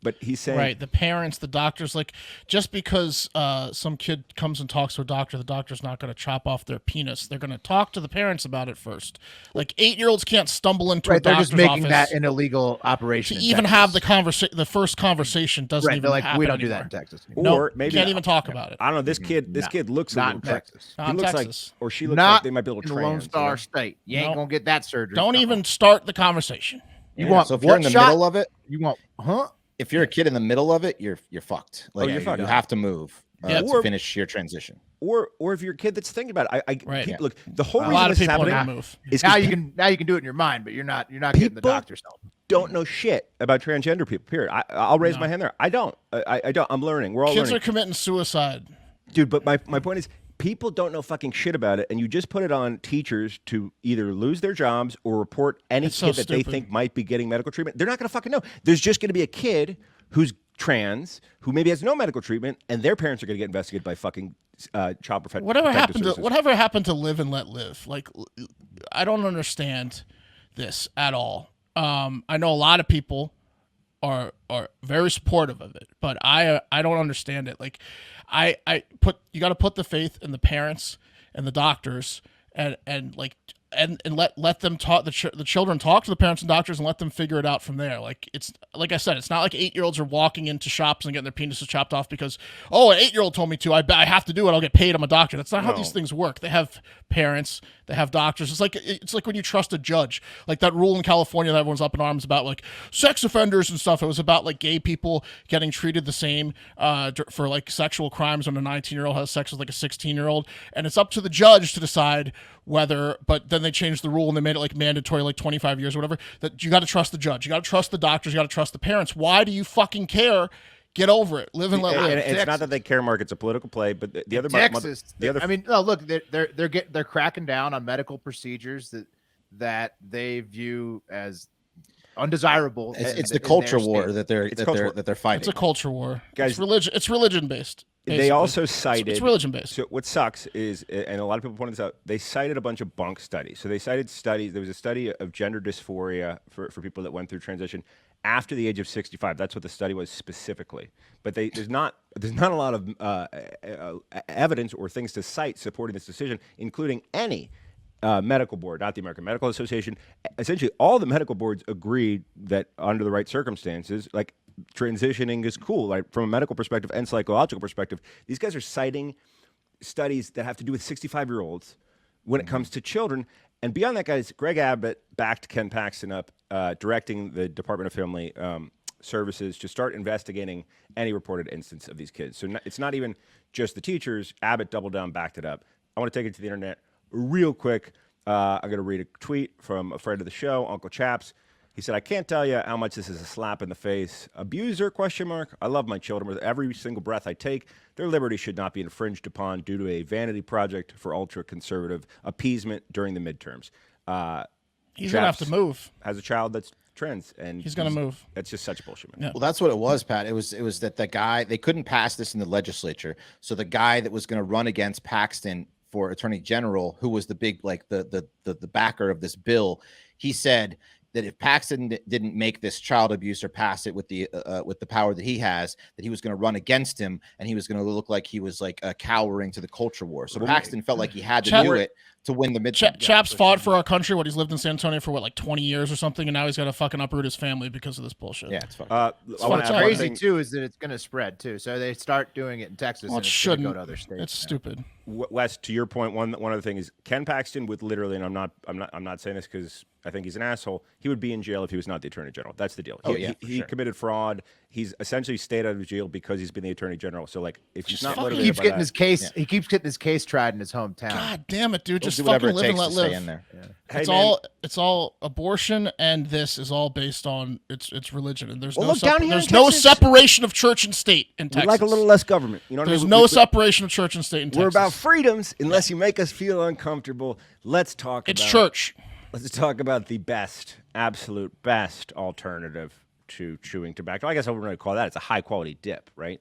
But he's saying, Right, the parents, the doctors, like just because some kid comes and talks to a doctor, the doctor's not going to chop off their penis. They're going to talk to the parents about it first. Like 8-year-olds can't stumble into a Right, they're doctor's just making office that an illegal to operation. in even Texas. have the first conversation. Doesn't Right, even they're like, happen we don't do anymore. that in Texas. No, or maybe can't even talk about it. I don't know. This kid looks a Not little in Texas. Not He in looks Texas. like, or she looks Not like they might be a in little the trans. Lone Star State. You ain't Nope. gonna get that surgery. Don't Uh-uh. even start the conversation. You Yeah, want so if you're in the shot? middle of it, You want if you're a kid in the middle of it, you're fucked. Like you're fucked. you have to move Yeah. to finish your transition. Or if you're a kid that's thinking about it, Right. look, the whole A reason lot of this is people are happening going to move. is now 'cause you people can do it in your mind, but you're not getting the People- doctor's help. don't know shit about transgender people. Period. I'll raise No. my hand there. I don't. I don't. I'm learning. We're all Kids learning, are committing suicide. dude. But my point is, people don't know fucking shit about it, and you just put it on teachers to either lose their jobs or report any It's so kid that they stupid. think might be getting medical treatment. They're not going to fucking know. There's just going to be a kid who's trans who maybe has no medical treatment, and their parents are going to get investigated by fucking child protective services. Whatever happened to live and let live? Like, I don't understand this at all. I know a lot of people are very supportive of it, but I don't understand it. Like, you got to put the faith in the parents and the doctors and let them talk the children talk to the parents and doctors and let them figure it out from there. Like, it's like I said, it's not like 8-year-olds are walking into shops and getting their penises chopped off because an 8-year-old told me to. I have to do it. I'll get paid. I'm a doctor. That's not how No. these things work. They have parents. They have doctors. It's like when you trust a judge. Like that rule in California that everyone's up in arms about, like sex offenders and stuff. It was about like gay people getting treated the same for like sexual crimes when a 19-year-old has sex with like a 16-year-old, and it's up to the judge to decide whether. But then they changed the rule and they made it like mandatory, like 25 years or whatever. That you got to trust the judge. You got to trust the doctors. You got to trust the parents. Why do you fucking care? Get over it. Live and let And live. it's not that they care, Mark. It's a political play. But the other Texas. the other I mean, no. Look, they're cracking down on medical procedures that they view as undesirable. It's in the culture their war state. that they're fighting. It's a culture war. Guys- It's religion. It's religion based. They also cited. It's religion based. So what sucks is, and a lot of people pointed this out, they cited a bunch of bunk studies. So they cited studies. There was a study of gender dysphoria for people that went through transition after the age of 65. That's what the study was specifically. But there's not a lot of evidence or things to cite supporting this decision, including any medical board, not the American Medical Association. Essentially, all the medical boards agreed that under the right circumstances, like transitioning is cool, like from a medical perspective and psychological perspective. These guys are citing studies that have to do with 65-year-olds when it comes to children. And beyond that, guys, Greg Abbott backed Ken Paxton up, directing the Department of Family Services to start investigating any reported instance of these kids. So it's not even just the teachers. Abbott doubled down, backed it up. I want to take it to the internet real quick. I'm going to read a tweet from a friend of the show, Uncle Chaps. He said, I can't tell you how much this is a slap in the face. Abuser, ? I love my children with every single breath I take. Their liberty should not be infringed upon due to a vanity project for ultra-conservative appeasement during the midterms. He's going to have to move. Has a child that's trans, and he's going to move. That's just such bullshit, man. Yeah. Well, that's what it was, Pat. It was that the guy, they couldn't pass this in the legislature. So the guy that was going to run against Paxton for Attorney General, who was the big, like the backer of this bill, he said that if Paxton didn't make this child abuse or pass it with the power that he has, that he was going to run against him, and he was going to look like he was like cowering to the culture war. So Paxton felt like he had to do it to win the midterm. Chaps fought for our country. He's lived in San Antonio for like 20 years or something, and now he's got to fucking uproot his family because of this bullshit. Yeah, it's fucking. What's crazy too is that it's going to spread too. So they start doing it in Texas, Well, and it it's going to shouldn't. go to other states. It's stupid. Wes, to your point, one other thing is Ken Paxton would literally, and I'm not saying this because I think he's an asshole. He would be in jail if he was not the Attorney General. That's the deal. He committed fraud. He's essentially stayed out of jail because he's been the Attorney General. So like, if he's not motivated he keeps by getting that- his case. He keeps getting his case tried in his hometown. God damn it, dude! He'll Just do whatever fucking it live and takes let to stay live. in there. Hey, It's man, all abortion, and this is all based on its religion, and there's Well, no look, down here in there's no Texas- separation of church and state in we'd Texas. like a little less government. You know what There's I mean? no separation of church and state in Texas. We're about freedoms unless you make us feel uncomfortable. Let's talk It's about church. Let's talk about the best, absolute best alternative to chewing tobacco. I guess I wouldn't really call that. It's a high quality dip, right?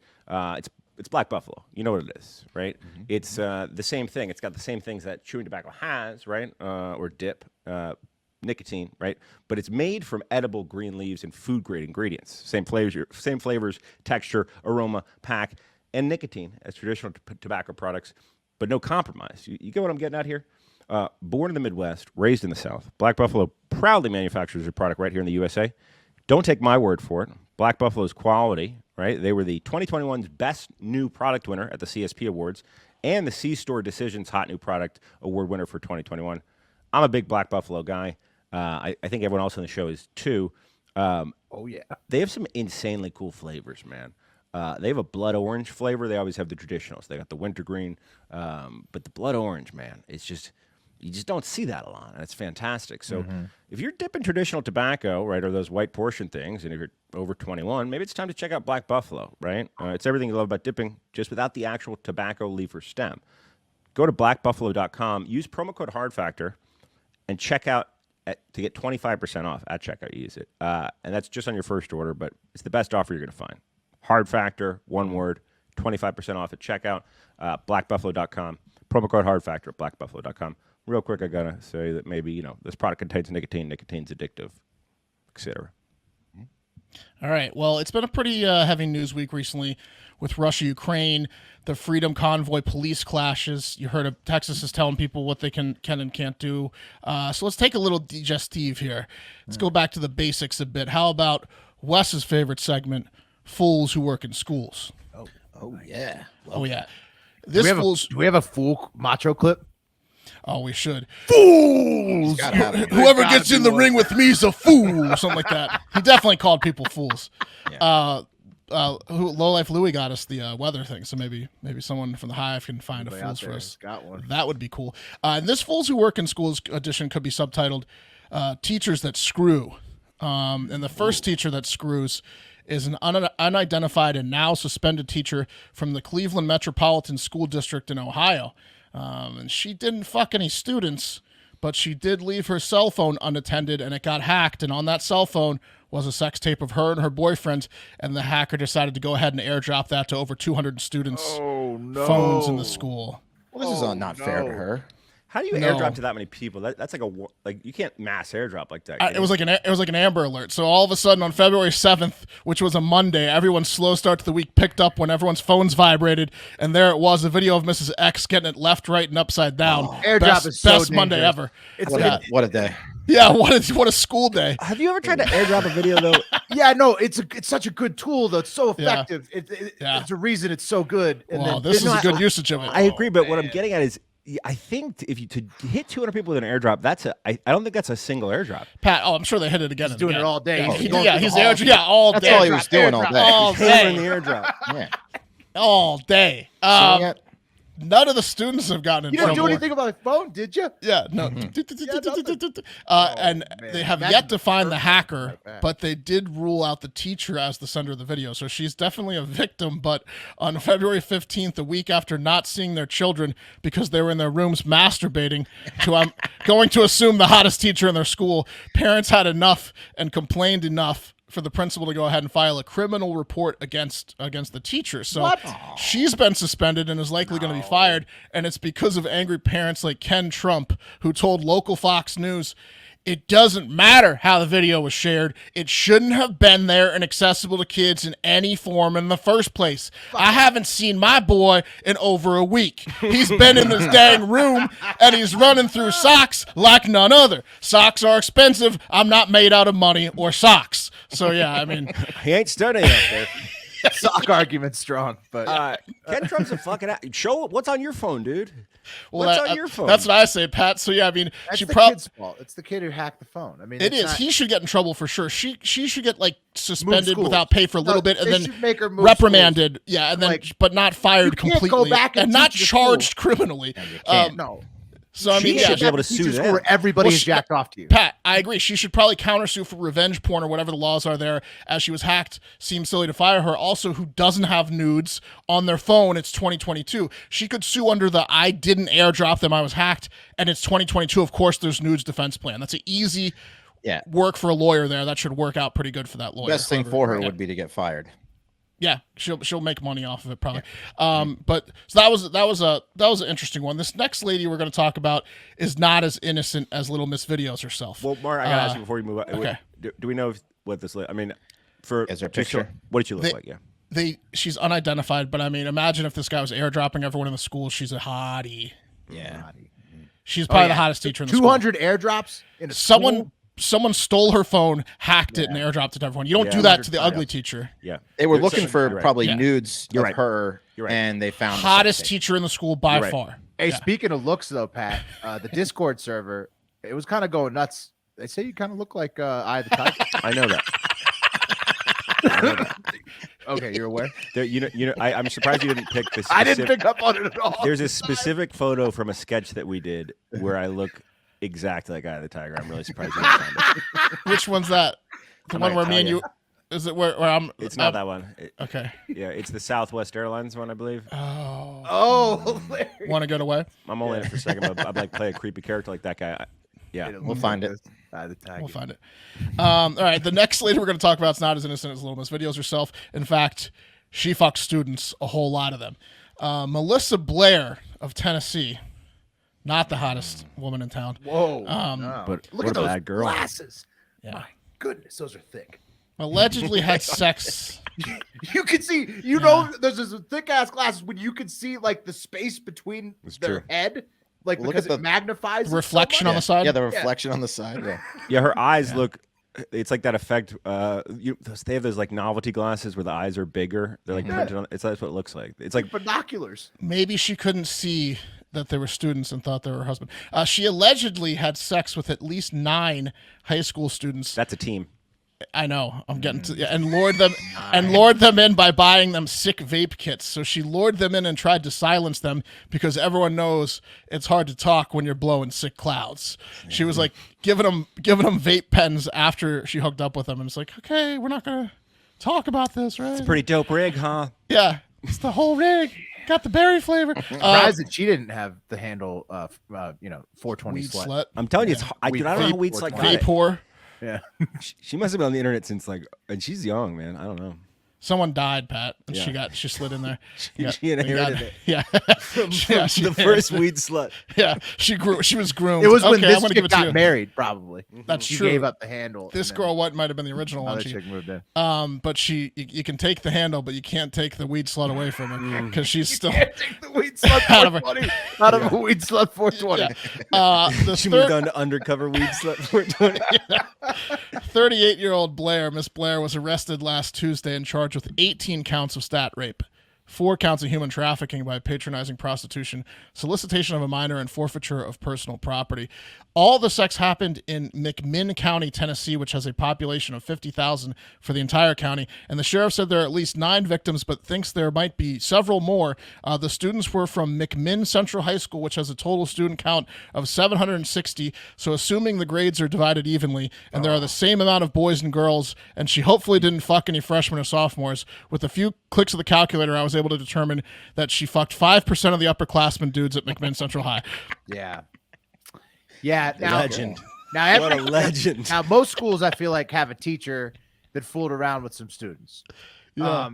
It's Black Buffalo. You know what it is, right? It's the same thing. It's got the same things that chewing tobacco has, right? Or dip, nicotine, right? But it's made from edible green leaves and food grade ingredients. Same flavors, texture, aroma, pack, and nicotine as traditional tobacco products, but no compromise. You get what I'm getting at here? Born in the Midwest, raised in the South, Black Buffalo proudly manufactures their product right here in the USA. Don't take my word for it. Black Buffalo's quality, right? They were the 2021's Best New Product winner at the CSP Awards and the C-Store Decisions Hot New Product Award winner for 2021. I'm a big Black Buffalo guy. I think everyone else on the show is too. Oh yeah. They have some insanely cool flavors, man. They have a blood orange flavor. They always have the traditionals. They got the wintergreen, but the blood orange, man, it's just... You just don't see that a lot, and it's fantastic. So if you're dipping traditional tobacco, right, or those white portion things, and if you're over 21, maybe it's time to check out Black Buffalo, right? It's everything you love about dipping, just without the actual tobacco leaf or stem. Go to blackbuffalo.com, use promo code HARDFACTOR, and check out to get 25% off at checkout. You use it. And that's just on your first order, but it's the best offer you're going to find. Hard Factor, one word, 25% off at checkout, blackbuffalo.com. Promo code HARDFACTOR at blackbuffalo.com. Real quick, I gotta say that maybe this product contains nicotine. Nicotine's addictive, etc. All right. Well, it's been a pretty heavy news week recently with Russia, Ukraine, the Freedom Convoy police clashes. You heard of Texas is telling people what they can and can't do. So let's take a little digestive here. Let's go back to the basics a bit. How about Wes's favorite segment, Fools Who Work in Schools? Oh yeah. Oh, yeah. Do This fool's... we have a full macho clip? Oh, we should. Fools! Whoever gets in the ring with me is a fool, or something like that. He definitely called people fools. Yeah. Low Life Louie got us the weather thing, so maybe someone from the Hive can find Anybody a fools out for there us. got one. That would be cool. And this Fools Who Work in Schools edition could be subtitled Teachers That Screw. And the first teacher that screws is an unidentified and now suspended teacher from the Cleveland Metropolitan School District in Ohio. And she didn't fuck any students, but she did leave her cell phone unattended, and it got hacked. And on that cell phone was a sex tape of her and her boyfriend, and the hacker decided to go ahead and airdrop that to over 200 students' phones in the school. Well, this is not fair to her. How do you No. airdrop to that many people? That's like you can't mass airdrop like that. It was like an Amber Alert. So all of a sudden on February 7th, which was a Monday, everyone's slow start to the week picked up when everyone's phones vibrated, and there it was, a video of Mrs. X getting it left, right, and upside down. Airdrop is so best Monday dangerous. ever. It's What a day. Yeah, what a school day. Have you ever tried to airdrop a video though? Yeah, no, it's such a good tool though. It's so Yeah. effective. Yeah. It's a reason it's so good. And Wow, then this is a good usage of it. I agree, but what I'm getting at is, I think if you to hit 200 people with an airdrop, I don't think that's a single airdrop. Pat, I'm sure they hit it again. He's doing it all day. Yeah, He's going through he's the halls. all That's day. all he was doing all day. All Hammering the day. airdrop. Yeah. All day. Seeing it? None of the students have gotten in You didn't trouble. do anything about my phone, did you? Yeah, no. nothing. And man. they have Imagine yet to find the person hacker, like that. but they did rule out the teacher as the sender of the video. So she's definitely a victim. But on February 15th, a week after not seeing their children because they were in their rooms masturbating to, I'm going to assume, the hottest teacher in their school, parents had enough and complained enough for the principal to go ahead and file a criminal report against the teacher. So she's been suspended and is likely going to be fired. And it's because of angry parents like Ken Trump, who told local Fox News, it doesn't matter how the video was shared. It shouldn't have been there and accessible to kids in any form in the first place. I haven't seen my boy in over a week. He's been in this dang room and he's running through socks like none other. Socks are expensive. I'm not made out of money or socks. So yeah, I mean, He ain't studying up there. Sock argument strong, but Ken Trump's a fucking. Show what's on your phone, dude. well, What's on your phone? That's what I say, Pat. So yeah, I mean, that's she the probably. kid's fault. It's the kid who hacked the phone. I mean, It it's is. not- He should get in trouble for sure. She should get like suspended schools. without pay for a little No, bit, and they then should make her move reprimanded. Yeah, and then Like, but not fired you can't go completely, back and not teach the school. charged criminally. no. So I She mean, should yeah, be able to Teach sue a school them. where everybody Well, is she- jacked off to you. Pat, I agree. She should probably countersue for revenge porn or whatever the laws are there. As she was hacked, seems silly to fire her. Also, who doesn't have nudes on their phone? It's 2022. She could sue under the "I didn't airdrop them, I was hacked," and it's 2022. Of course, there's nudes defense plan. That's an easy work for a lawyer there. That should work out pretty good for that lawyer. Best thing for her Yeah. would be to get fired. Yeah, she'll make money off of it probably. But so that was an interesting one. This next lady we're going to talk about is not as innocent as Little Miss Videos herself. Well, Mark, I gotta ask you before you move on. okay. Do we know what this? I mean, for Is there a just show- picture? what did she look like? Yeah. She's unidentified, but I mean, imagine if this guy was airdropping everyone in the school. She's a hottie. Yeah. She's probably yeah. the hottest teacher in the school. 200 airdrops in a school? Someone stole her phone, hacked it, and airdropped it to everyone. You don't Yeah. do that to the 200 ugly teacher. Yeah. They were You're looking so- for you're right. probably Yeah. nudes You're of right. her, You're right. and they found the Hottest sex tape. teacher in the school by You're right. far. Hey, Yeah. speaking of looks though, Pat, the Discord server, it was kind of going nuts. They say you kind of look like Eye of the Tiger. I know that. Okay, you're aware? I'm surprised you didn't pick this. I didn't pick up on it at all. There's a specific photo from a sketch that we did where I look exactly like Eye of the Tiger. I'm really surprised you didn't find it. Which one's that? The I one might where me tell and you. you? Is it where I'm? It's not that one. Okay. Yeah, it's the Southwest Airlines one, I believe. Oh. Oh, hilarious. Want to get away? I'm only in it for a second, but I'd like play a creepy character like that guy. Yeah. We'll find it. Eye of the Tiger. We'll find it. All right. The next lady we're going to talk about is not as innocent as Little Miss Videos herself. In fact, she fucks students, a whole lot of them. Melissa Blair of Tennessee, not the hottest woman in town. Whoa. No. But Look what at a those bad girl. glasses. Yeah. My goodness, those are thick. Allegedly had sex. You can see, know, there's this thick ass glasses when you can see like the space between It's their true. head, like Look because at it magnifies The it reflection so on the much. side. Yeah, the reflection on the side. Yeah. Yeah, her eyes look. It's like that effect. They have those like novelty glasses where the eyes are bigger. They're like printed on. That's what it looks like. It's like binoculars. Maybe she couldn't see that there were students and thought they were her husband. She allegedly had sex with at least 9 high school students. that's a team. I know. I'm getting to and lured them in by buying them sick vape kits. So she lured them in and tried to silence them because everyone knows it's hard to talk when you're blowing sick clouds. She was like giving them vape pens after she hooked up with them, and it's like, okay, we're not gonna talk about this, right? Pretty dope rig, huh? Yeah, it's the whole rig. Got the berry flavor. Surprised that she didn't have the handle, 420 Weed slut. slut. I'm telling you, it's. I don't know how weeds like Vape whore. Yeah. She must have been on the internet since and she's young, man. I don't know. Someone died, Pat, and Yeah. she slid in there. She inherited it. Yeah. From she the first weed slut. Yeah, she was groomed. It was when Okay, I'm this gonna give chick it to got you. married, probably. That's She true. gave up the handle. This and then girl, what might have been the original one. Other She, chick moved in. but you can take the handle, but you can't take the weed slut away from her because she's still. Can't take the weed slut Out of her- 420 out of a weed slut 420. The She moved on to undercover weed slut 420. 38-year-old Blair, Miss Blair, was arrested last Tuesday and charged with 18 counts of stat rape, 4 counts of human trafficking by patronizing prostitution, solicitation of a minor, and forfeiture of personal property. All the sex happened in McMinn County, Tennessee, which has a population of 50,000 for the entire county. And the sheriff said there are at least 9 victims, but thinks there might be several more. The students were from McMinn Central High School, which has a total student count of 760. So assuming the grades are divided evenly, and there are the same amount of boys and girls, and she hopefully didn't fuck any freshmen or sophomores, with a few clicks of the calculator, I was able to determine that she fucked 5% of the upperclassmen dudes at McMinn Central High. Yeah. Yeah. Now, Legend. Now, What a legend. Now, most schools, I feel like, have a teacher that fooled around with some students. Yeah.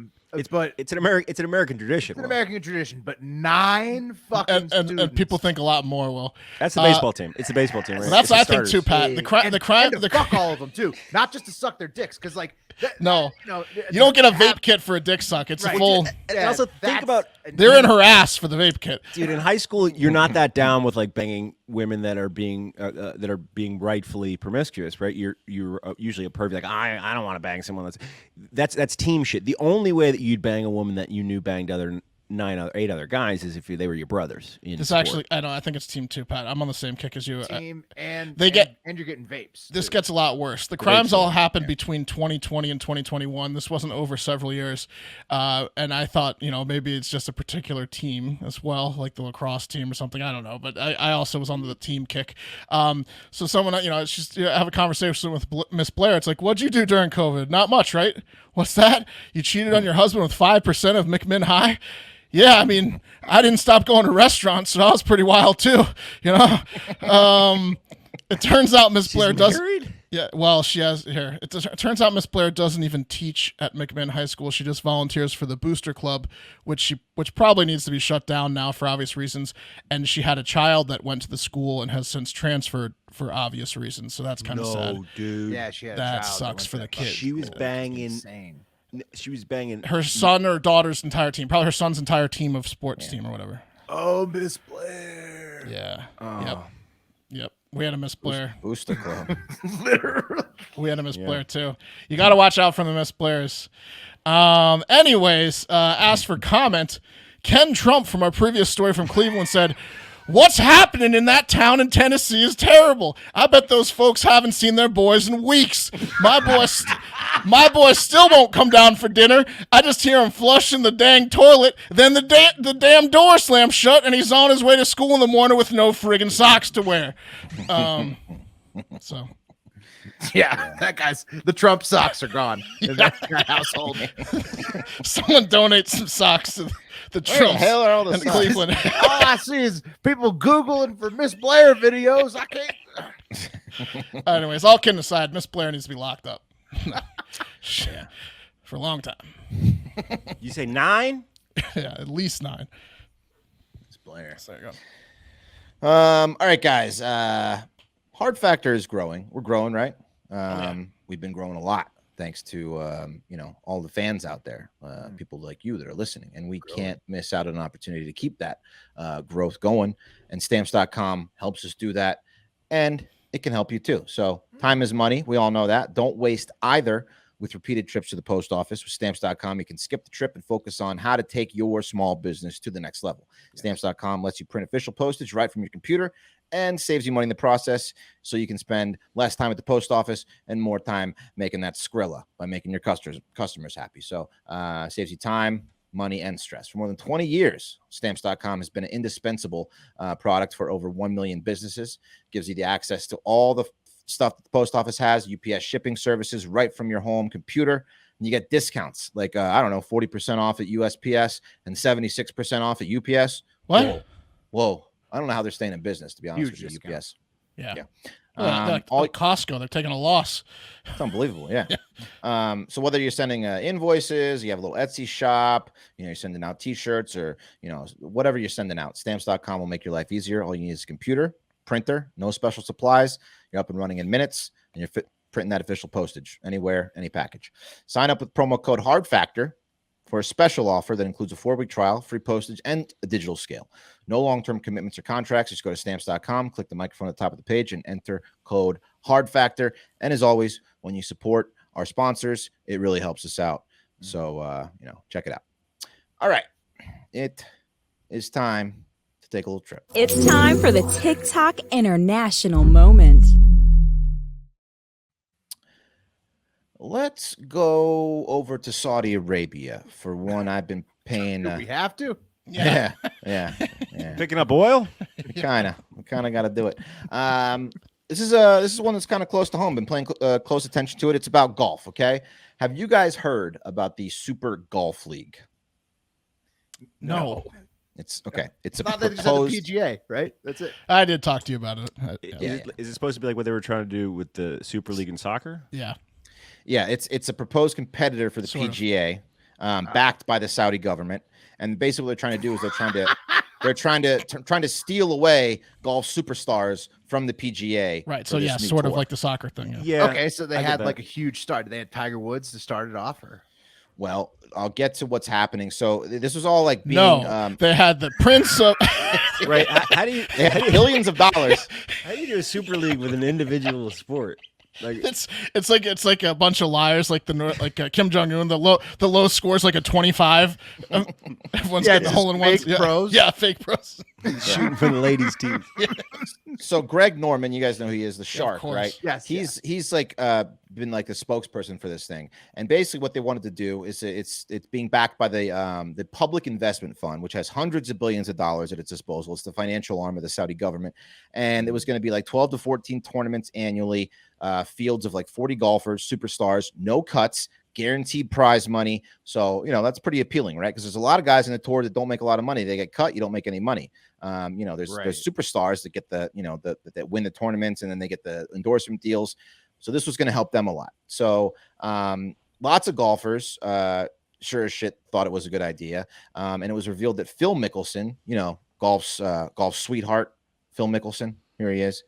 But It's an American tradition. it's an Will. American tradition. But 9 fucking And people think a lot more will. That's the baseball team. It's the baseball team, right? That's It's the what I think starters. too, Pat. The crime, and to fuck all of them too, not just to suck their dicks. Because No. you don't get a vape kit for a dick suck. It's Right. a full. And also think about, They're in her ass for the vape kit. dude, in high school, you're not that down with like banging women that are being rightfully promiscuous, right? You're usually a pervy, like I don't want to bang someone that's team shit. The only way that you'd bang a woman that you knew banged 8 other guys is if they were your brothers. It's actually, I think it's team 2, Pat. I'm on the same kick as you. team and They get- and you're getting vapes. This too. gets a lot worse. The crimes all happened between 2020 and 2021. This wasn't over several years. And I thought, maybe it's just a particular team as well, like the lacrosse team or something. I don't know. But I also was on the team kick. So someone, it's just have a conversation with Miss Blair. It's like, what'd you do during COVID? Not much, right? What's that? You cheated on your husband with 5% of McMinn High? Yeah, I mean, I didn't stop going to restaurants, so that was pretty wild too. It turns out Miss Blair does. married? Yeah, well, she has here. It turns out Miss Blair doesn't even teach at McMinn High School. She just volunteers for the Booster Club, which probably needs to be shut down now for obvious reasons. And she had a child that went to the school and has since transferred for obvious reasons. So that's kind of sad. No, dude. Yeah, she had a That child sucks went for to the kid. She was banging. Insane. She was banging. Her son or daughter's entire team, probably her son's entire team of sports team or whatever. Oh, Miss Blair. Yeah. Oh. Yep. We had a Miss Blair. Booster Club. Literally. We had a Miss Blair too. You got to watch out for the Miss Blairs. Anyways, as for comment, Ken Trump from our previous story from Cleveland said, "What's happening in that town in Tennessee is terrible. I bet those folks haven't seen their boys in weeks. My boy still won't come down for dinner. I just hear him flushing the dang toilet. Then the damn door slams shut, and he's on his way to school in the morning with no friggin' socks to wear." So Yeah, that guy's the Trump socks are gone in that household. someone donate some socks to the Where the Trumps hell are all the and socks? Cleveland. All I see is people Googling for Miss Blair videos. I can't. Anyways, all kidding aside, Miss Blair needs to be locked up. For a long time. You say 9? Yeah, at least 9. It's Blair. So there you go. All right, guys. Hard Factor is growing. We're growing, right? We've been growing a lot thanks to all the fans out there, people like you that are listening, and we can't miss out on an opportunity to keep that growth going. And Stamps.com helps us do that, and it can help you too. So time is money. We all know that. Don't waste either with repeated trips to the post office. With Stamps.com, you can skip the trip and focus on how to take your small business to the next level. Stamps.com lets you print official postage right from your computer and saves you money in the process, so you can spend less time at the post office and more time making that Skrilla by making your customers happy. So saves you time, money, and stress. For more than 20 years, Stamps.com has been an indispensable product for over 1 million businesses. Gives you the access to all the stuff that the post office has, UPS shipping services right from your home computer. And you get discounts like, 40% off at USPS and 76% off at UPS. What? Whoa. I don't know how they're staying in business, to be honest Huge with you, discount. UPS. Yeah. Like Costco, they're taking a loss. It's unbelievable. Yeah. So whether you're sending invoices, you have a little Etsy shop, you're sending out t-shirts or, whatever you're sending out, stamps.com will make your life easier. All you need is a computer, printer, no special supplies. You're up and running in minutes and you're printing that official postage anywhere, any package. Sign up with promo code HARDFACTOR for a special offer that includes a 4-week trial, free postage, and a digital scale. No long-term commitments or contracts. Just go to stamps.com, click the microphone at the top of the page, and enter code HARDFACTOR. And as always, when you support our sponsors, it really helps us out. So, check it out. All right. It is time to take a little trip. It's time for the TikTok International Moment. Let's go over to Saudi Arabia for one. I've been paying. We have to. Yeah. Picking up oil? We kind of got to do it. This is one that's kind of close to home. Been paying close attention to it. It's about golf. Okay. Have you guys heard about the Super Golf League? No. It's okay. It's a Not that it's proposed. the PGA, right? That's it. I did talk to you about it. Is it supposed to be like what they were trying to do with the Super League in soccer? Yeah. Yeah, it's a proposed competitor for the PGA, backed by the Saudi government. And basically, what they're trying to do is they're trying to steal away golf superstars from the PGA. Right. So for this new sort of tour. like the soccer thing. Yeah. Okay, so they I get had that. like a huge start. They had Tiger Woods to start it off, or Well, I'll get to what's happening. So this was all like being they had the Prince of. Right. How do you they had billions of dollars. how do you do a Super League with an individual sport? Like It's like a bunch of liars, like Kim Jong Un. The low scores like a 25. Everyone's getting the just hole in ones. fake pros. Yeah, fake pros. shooting for the ladies' team. So Greg Norman, you guys know who he is, the shark, course. right? Yes, He's like been like the spokesperson for this thing. And basically what they wanted to do is it's being backed by the Public Investment Fund, which has hundreds of billions of dollars at its disposal. It's the financial arm of the Saudi government. And it was going to be like 12 to 14 tournaments annually, fields of like 40 golfers, superstars, no cuts, guaranteed prize money. So, that's pretty appealing, right? Because there's a lot of guys in the tour that don't make a lot of money. They get cut, you don't make any money. There's superstars that get that win the tournaments and then they get the endorsement deals. So this was going to help them a lot. So lots of golfers, sure as shit, thought it was a good idea. And it was revealed that Phil Mickelson, golf's sweetheart, Phil Mickelson, here he is,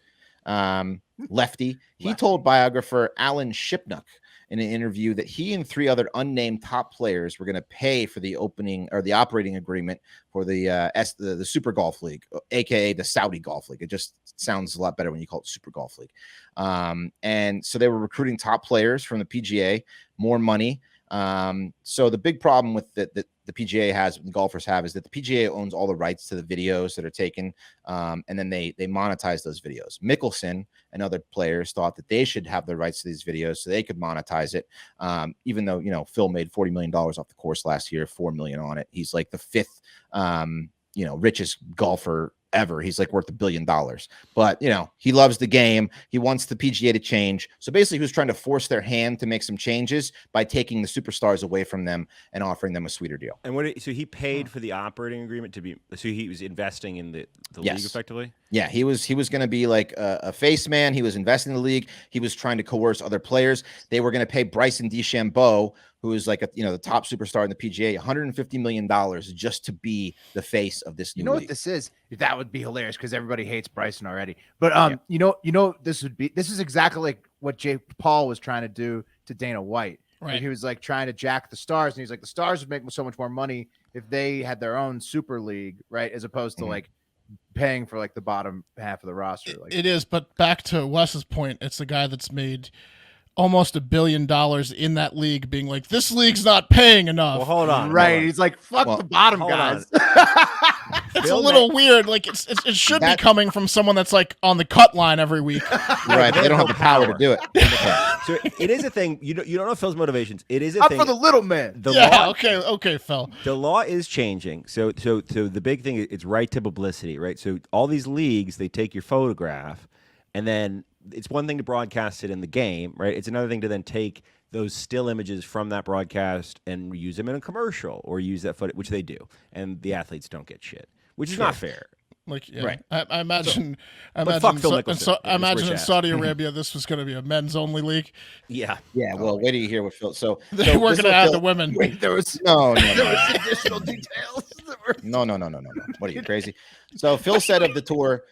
lefty. He told biographer Alan Shipnuck in an interview that he and 3 other unnamed top players were going to pay for the opening or the operating agreement for the Super Golf League, aka the Saudi Golf League. It just sounds a lot better when you call it Super Golf League. And so they were recruiting top players from the PGA, more money. So the big problem with the PGA has, the golfers have, is that the PGA owns all the rights to the videos that are taken, and then they monetize those videos. Mickelson and other players thought that they should have the rights to these videos so they could monetize it, even though Phil made $40 million off the course last year, $4 million on it. He's like the 5th richest golfer ever. He's like worth $1 billion, but he loves the game. He wants the PGA to change. So basically he was trying to force their hand to make some changes by taking the superstars away from them and offering them a sweeter deal. And so he paid for the operating agreement so he was investing in the league effectively? Yeah, he was going to be like a face man. He was investing in the league. He was trying to coerce other players. They were going to pay Bryson DeChambeau, who is like the top superstar in the PGA, $150 million just to be the face of this new league. what this is? That would be hilarious because everybody hates Bryson already. But this is exactly like what Jake Paul was trying to do to Dana White. Right. He was like trying to jack the stars, and he's like, the stars would make so much more money if they had their own super league, right? As opposed to like paying for like the bottom half of the roster. Like, It is, but back to Wes's point, it's the guy that's made almost $1 billion in that league being like, this league's not paying enough. Well, hold on. right. hold on. He's like, fuck the bottom hold guys. It's a little weird. Like it should be coming from someone that's like on the cut line every week. Right. They don't have the power to do it. So it is a thing. You don't know Phil's motivations. It is a Up thing. for the little man. Okay, Phil. The law is changing. So the big thing is it's right to publicity, right? So all these leagues, they take your photograph, and then it's one thing to broadcast it in the game, right? It's another thing to then take those still images from that broadcast and use them in a commercial or use that footage, which they do, and the athletes don't get shit, which is not fair. Like, yeah, Right. I imagine, But fuck Phil I Mickelson. imagine Rich in ass. Saudi Arabia, this was going to be a men's only league. Yeah. Yeah, well, wait till you hear what Phil. So They so weren't this going to is have what the Phil- women. Wait, there was No, additional details. no. What are you crazy? So Phil said of the tour,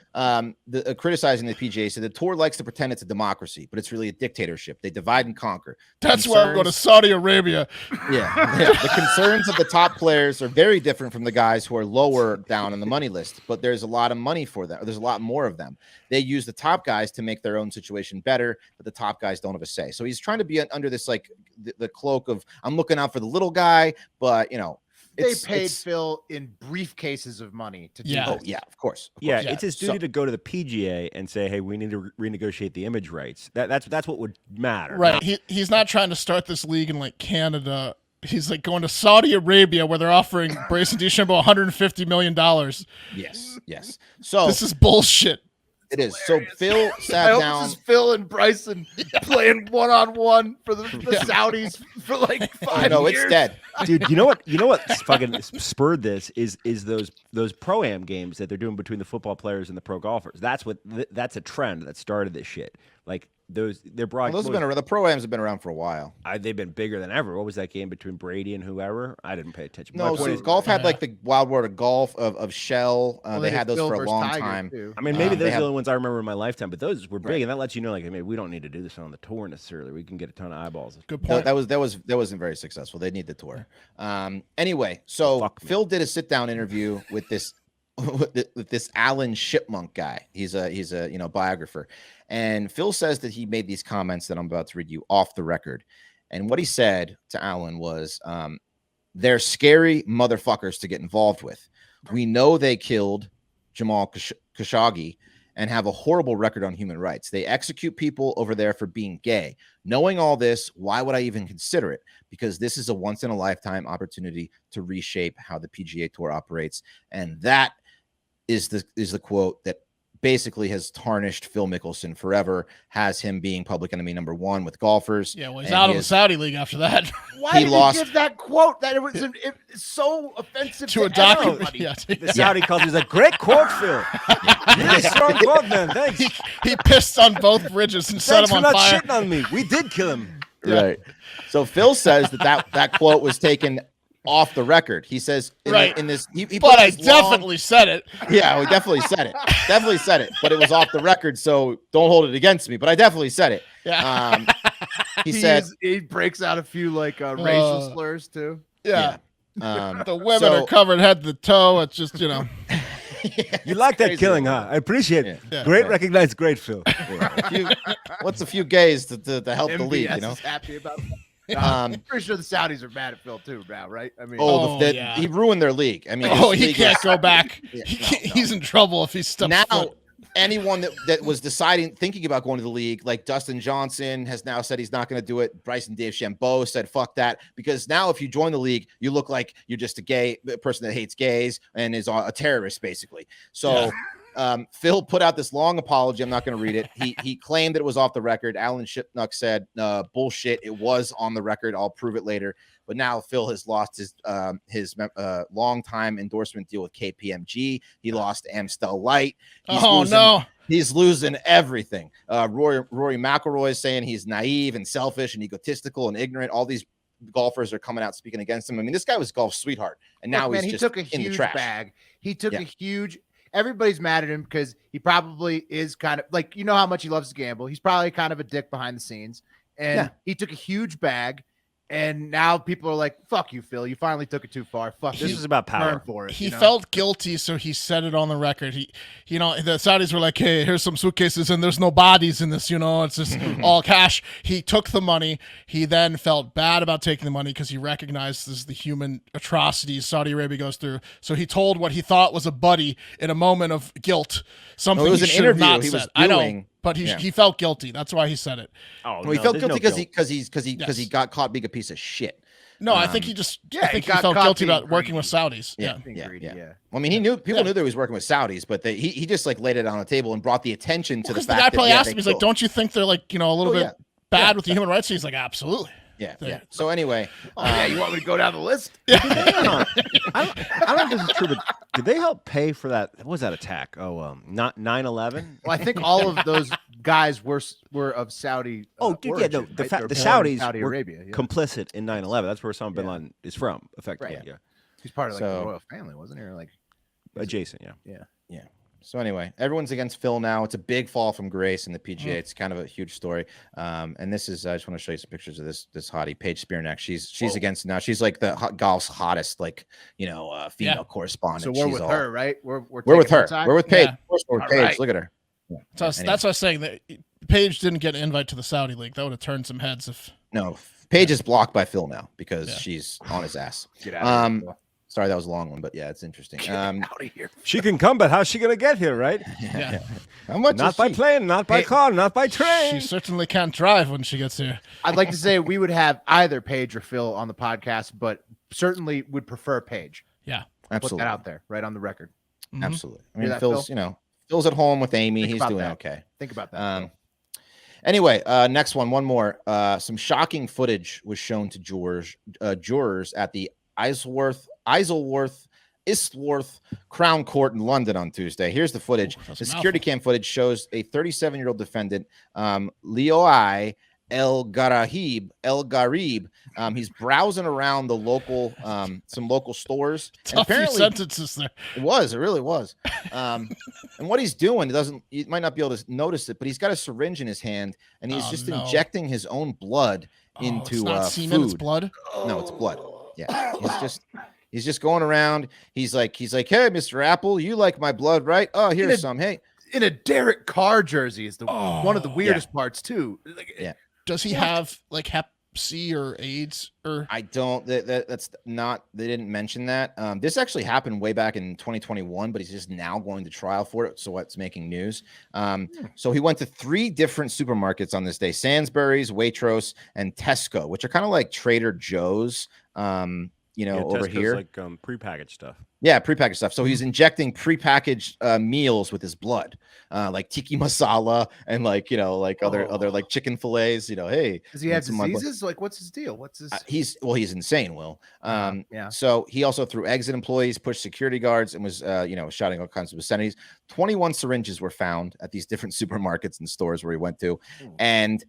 criticizing the PGA, said the tour likes to pretend it's a democracy, but it's really a dictatorship. They divide and conquer. That's why I'm going to Saudi Arabia. Yeah. The concerns of the top players are very different from the guys who are lower down on the money list, but there's a lot of money for them. There's a lot more of them. They use the top guys to make their own situation better, but the top guys don't have a say. So he's trying to be under this, like the cloak of, I'm looking out for the little guy, but They paid Phil in briefcases of money to do Yeah. Oh this. yeah, of course. Yeah, Yeah. it's his duty to go to the PGA and say, "Hey, we need to renegotiate the image rights." That's what would matter. Right. He's not trying to start this league in like Canada. He's like going to Saudi Arabia where they're offering Bryson DeChambeau $150 million. Yes. So This is bullshit. it is. So Phil I sat hope down. this is Phil and Bryson playing 1-on-1 for the Saudis for like 5 No, years. it's dead. Dude, you know what fucking spurred this is those pro-am games that they're doing between the football players and the pro golfers. That's a trend that started this shit. Like they're Well, broad. those have been around. The pro-ams have been around for a while. They've been bigger than ever. What was that game between Brady and whoever? I didn't pay attention. No, My point so is- golf had like the Wild World of Golf of Shell. Well, They did had those Phil for a versus long Tiger, time. too. I mean, maybe they those are have- the only ones I remember in my lifetime, but those were big, Right. and that lets you know, like, maybe we don't need to do this on the tour necessarily. We can get a ton of eyeballs. Good No, point. that wasn't very successful. They need the tour. Anyway, so Fuck me. Phil did a sit down interview with this with this Alan Shipmunk guy. He's a biographer, and Phil says that he made these comments that I'm about to read you off the record. And what he said to Alan was, "They're scary motherfuckers to get involved with. We know they killed Jamal Khashoggi and have a horrible record on human rights. They execute people over there for being gay. Knowing all this, why would I even consider it? Because this is a once in a lifetime opportunity to reshape how the PGA Tour operates." And that is the quote that basically has tarnished Phil Mickelson forever, has him being public enemy number one with golfers. Yeah, well, he's and out he of the is- Saudi league after that. Why He did lost- he give that quote? That it's so offensive to a everybody. document. Yeah, The Saudi culture is a great quote, Phil. Really strong quote, man. Thanks. he pissed on both bridges and set Thanks him for on not fire. shitting on me. We did kill him. Right. So Phil says that quote was taken off the record. He says Right. in this, he But put I this long- definitely said it. Yeah, we definitely said it. Definitely said it, but it was off the record, so don't hold it against me. But I definitely said it. Yeah. He said, He breaks out a few like racial slurs too. Yeah. um, The women so- are covered head to toe. It's just, You like that crazy. killing, huh? I appreciate it. Yeah. Great, recognized, great, Phil. what's a few gays to help the league? MBS You know. is happy about that. Um, I'm pretty sure the Saudis are mad at Phil too now, right? I mean, Oh, yeah. he ruined their league. I mean, oh, his he league can't is- go back. Yeah, He's in trouble if he steps now. foot. Anyone that was thinking about going to the league, like Dustin Johnson, has now said he's not going to do it. Bryson DeChambeau said, "Fuck that," because now if you join the league, you look like you're just a person that hates gays and is a terrorist, basically. So. Phil put out this long apology. I'm not going to read it. He claimed that it was off the record. Alan Shipnuck said, "Bullshit. It was on the record. I'll prove it later." But now Phil has lost his long-time endorsement deal with KPMG. He lost Amstel Light. He's losing everything. Rory McIlroy is saying he's naive and selfish and egotistical and ignorant. All these golfers are coming out speaking against him. I mean, this guy was golf's sweetheart, and now Look, he's he just took a in the huge trash. bag. He took Yeah. a huge. Everybody's mad at him because he probably is kind of like, you know how much he loves to gamble. He's probably kind of a dick behind the scenes, and Yeah. he took a huge bag. And now people are like, "Fuck you, Phil. You finally took it too far. Fuck This you. is about Burn power. for it." He you know? felt guilty, so he said it on the record. The Saudis were like, "Hey, here's some suitcases, and there's no bodies in this. It's just all cash." He took the money. He then felt bad about taking the money because he recognizes the human atrocities Saudi Arabia goes through. So he told what he thought was a buddy in a moment of guilt, something No, it was he an should have interview not he was said. I know, doing. but Yeah. he felt guilty. That's why he said it. Oh, Well, he no, felt there's guilty no because Yes. he got caught being a piece of shit. No, I think he just. yeah, I think he he got felt caught guilty being about working with Saudis. Yeah. Being greedy, yeah. Well, I mean, he knew people Yeah. knew that he was working with Saudis, but he just like laid it on the table and brought the attention to Because the the fact guy that probably asked they him, he's like, killed. "Don't you think they're like a little Oh, bit yeah. bad Yeah. with the human rights?" He's like, "Absolutely." Yeah. There. Yeah. So anyway, Oh, yeah, you want me to go down the list? I don't know if this is true, but did they help pay for that? What was that attack? Oh, not 9/11. Well, I think all of those guys were of Saudi. Oh, dude, yeah, no, origin, the right? fa- They were the born in Saudis Saudi were Arabia. Yeah. complicit in 9/11. That's where Osama bin Yeah. Laden is from, effectively. Right. Yeah, He's part of like So- the royal family, wasn't he? Or like, adjacent. Yeah. yeah. So anyway, everyone's against Phil now. It's a big fall from grace in the PGA. Mm. It's kind of a huge story. And this is I just want to show you some pictures of this hottie, Paige Spearneck. She's against it now. She's like the golf's hottest, like female correspondent. so we're She's with all- her, right? We're We're taking with her. side? We're with Paige. Yeah. Of course we're with All Paige. right. Look at her. So Anyway. that's what I was saying. That Paige didn't get an invite to the Saudi League. That would have turned some heads if. No, Paige is blocked by Phil now because Yeah. she's on his ass. Get out of here. Sorry, that was a long one, but yeah, it's interesting. Get out of here. She can come, but how's she gonna get here, right? Yeah. How much? Not is by she? plane, not by Hey, car, not by train. She certainly can't drive when she gets here. I'd like to say we would have either Paige or Phil on the podcast, but certainly would prefer Paige. Yeah. Put Absolutely, that out there, right on the record. Mhm. absolutely. I Hear mean, that, Phil's Phil? Phil's at home with Amy. Think He's about doing that. okay. Think about that. Um, Anyway, next one more. Some shocking footage was shown to jurors at the Isleworth Crown Court in London on Tuesday. Here's the footage. That's The a security mouthful. cam footage shows a 37-year-old defendant, Leoi El Garib. He's browsing around the local, some local stores. And Tough few apparently, sentences there. it really was. And what he's doing, you might not be able to notice it, but he's got a syringe in his hand and he's Oh, just no. injecting his own blood Oh, into it's not semen, food. it's blood. No, it's blood. Yeah, he's just going around. He's like, hey, Mr. Apple, you like my blood, right? Oh, here's some. Hey, In a Derek Carr jersey is one of the Oh, weirdest parts too. Like, Yeah. Does he have like Hep C or AIDS or? I don't. That's not. They didn't mention that. This actually happened way back in 2021, but he's just now going to trial for it. So what's making news? So he went to 3 different supermarkets on this day: Sainsbury's, Waitrose, and Tesco, which are kind of like Trader Joe's. Over Tesco's here, like prepackaged stuff. yeah, prepackaged stuff. So he's injecting prepackaged meals with his blood, like tiki masala and other like chicken fillets. Hey, does he have some of my blood. diseases? Like, what's his deal? What's his? He's insane, Will. Yeah. So he also threw eggs at employees, pushed security guards, and was shouting all kinds of obscenities. 21 syringes were found at these different supermarkets and stores where he went to, and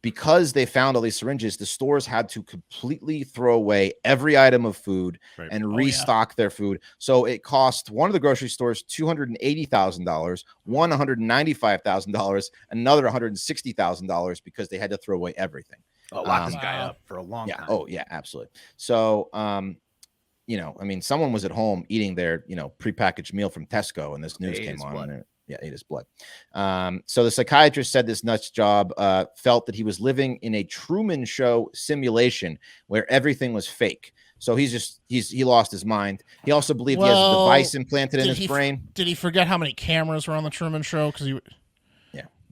because they found all these syringes, the stores had to completely throw away every item of food Right. and Oh, yeah. restock their food. So it cost one of the grocery stores $280,000, one $195,000, another $160,000 because they had to throw away everything. Lock this Wow. guy up for a long Yeah. time. Oh, yeah, absolutely. So, someone was at home eating their, prepackaged meal from Tesco, and this news Ate came his on. blood. And ate his blood. So the psychiatrist said this nuts job felt that he was living in a Truman Show simulation where everything was fake. So he lost his mind. He also believed he has a Well, device implanted in did his he brain. Did he forget how many cameras were on the Truman Show? Because he,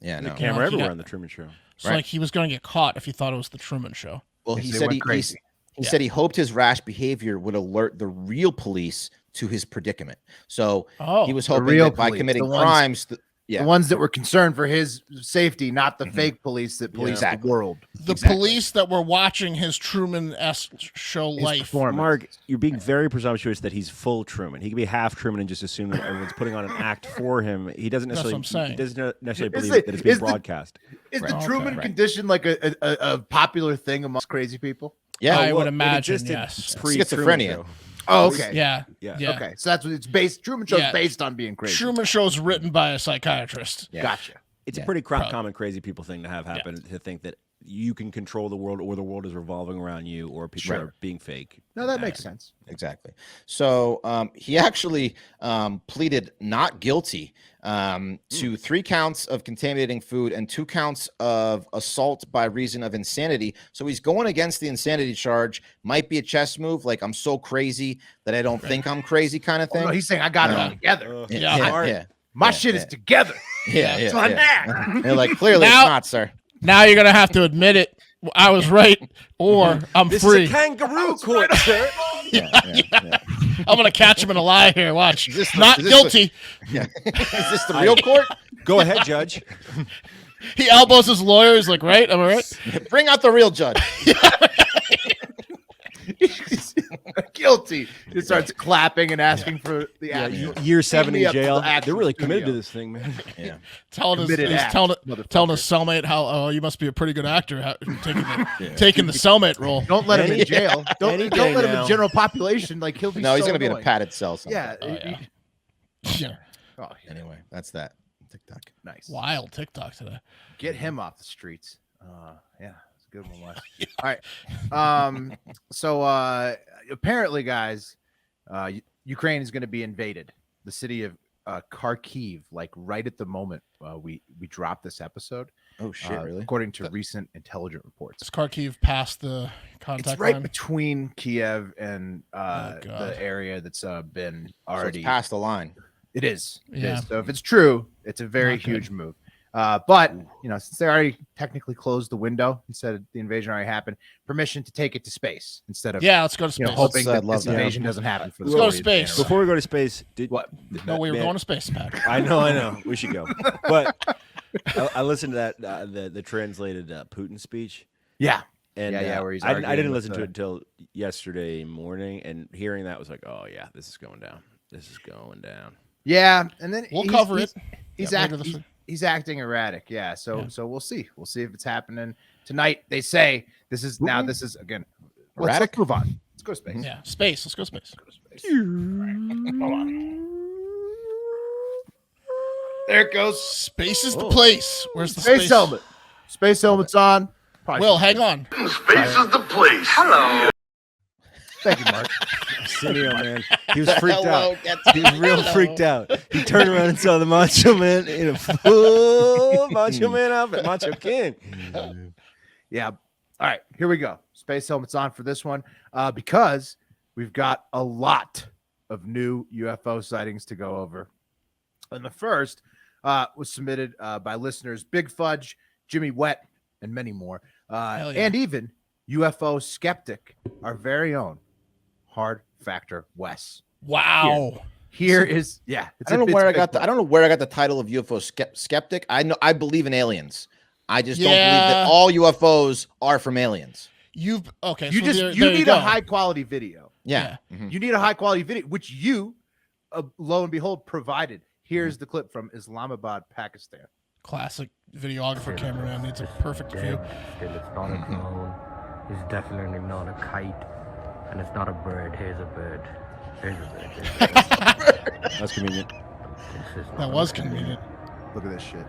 Yeah, no. Camera he everywhere got- on the Truman Show. so Right. like he was going to get caught if he thought it was the Truman Show. Well, Yes, he they said went he crazy. said he hoped his rash behavior would alert the real police to his predicament. So Oh, he was the hoping real that by police, committing the ones- crimes, The ones that were concerned for his safety, not the fake police that police Exactly. the world. the police that were watching his Truman-esque show His life. performance. Mark, you're being very presumptuous that he's full Truman. He could be half Truman and just assume that everyone's putting on an act for him. He doesn't That's what necessarily. I'm He doesn't necessarily Is believe it- that it's being is the- broadcast. Is the Right. Truman Right. condition like a popular thing amongst crazy people? yeah, I would it imagine, existed yes. pre-Truman Schizophrenia. Show. Oh, okay. Yeah, Yeah. yeah. Okay. So that's what it's based. Truman Show's Yeah. based on being crazy. Truman Show's written by a psychiatrist. Yeah. Gotcha. It's Yeah. a pretty Probably. common crazy people thing to have happen, to think that you can control the world or the world is revolving around you or people Sure. are being fake. No, that makes sense. Exactly. So he actually pleaded not guilty to 3 counts of contaminating food and 2 counts of assault by reason of insanity. So he's going against the insanity charge. Might be a chess move, like I'm so crazy that I don't think I'm crazy kind of Oh, thing. no, he's saying I got it all together. Yeah. yeah. My Yeah, shit yeah. is together. Yeah, It's yeah, on yeah. that. They're like, clearly Now- it's not, sir. Now you're gonna have to admit it. I was right, or I'm This free. is a kangaroo court, sir. Yeah. I'm gonna catch him in a lie here. Watch. Is this the- Not is this guilty. Yeah. Is this the real court? Go ahead, Judge. He elbows his lawyer. He's like, right? Am I right? Bring out the real judge. He's guilty. He starts clapping and asking for the actual. Year 7 me in up to the jail. They're actual really committed to studio. this thing, man. Yeah. telling his Committed act, telling motherfucker. his cellmate how you must be a pretty good actor taking the cellmate role. Don't let him in jail. Any Don't day let him now. in general population. Like he'll be. No, he's so gonna be in a annoying. padded cell. Somewhere. Yeah. Oh, yeah. Yeah. Oh, yeah. Anyway, that's that. TikTok. Nice. Wild TikTok today. Get him off the streets. Yeah, it's a good one. Wes. All right. So apparently, guys, Ukraine is going to be invaded. The city of Kharkiv, like right at the moment we dropped this episode. Oh shit! Really? According to recent intelligence reports, Is Kharkiv past the contact it's right line? between Kiev and God. the area that's been So already it's past the line. It is. It Yeah. is. So if it's true, it's a very Not good. huge move. But since they already technically closed the window and said the invasion already happened, permission to take it to space instead of Yeah, let's go to space. hoping Let's, that love this that. invasion doesn't happen. For the Let's go to story space. generally. Before we go to space, What? No, we were man, going to space, Pat. I know. We should go. But I listened to that the translated Putin speech. Yeah. And Yeah, where he's I arguing didn't with listen to the- it until yesterday morning, and hearing that was like, oh yeah, this is going down. This is going down. Yeah, and then We'll cover it. He's Yeah, later this week. he's acting erratic. Yeah. So we'll see. We'll see if it's happening tonight. They say this is again. Let's Erratic? move on. Let's go to space. Yeah, space. Let's go space. Go to space. Hold on. There it goes. Space is the place. Where's the Space helmet. Space helmet's on. Probably Will, should- hang on. Space is the place. Hello. Thank you, Mark. Arsenio, man, he was freaked Hello, out. gets- He was real freaked out. He turned around and saw the Macho Man in a full Macho Man outfit, Macho King. Yeah. All right, here we go. Space helmet's on for this one because we've got a lot of new UFO sightings to go over. And the first was submitted by listeners Big Fudge, Jimmy Wet, and many more. Hell yeah. And even UFO skeptic, our very own Hard Factor Wes. Wow. Here is I don't know where I got the title of UFO skeptic. I believe in aliens. I just don't believe that all UFOs are from aliens. You You there need go. a high quality video. Yeah. Mhm. You need a high quality video, which you, lo and behold, provided. Here's the clip from Islamabad, Pakistan. Classic videographer cameraman needs a perfect view. Still, it's not a drone. It's definitely not a kite, and it's not a bird. Here's a bird. Here's a bird. Here's a bird. That's convenient. This is not That a was bird. convenient. Look at this shit.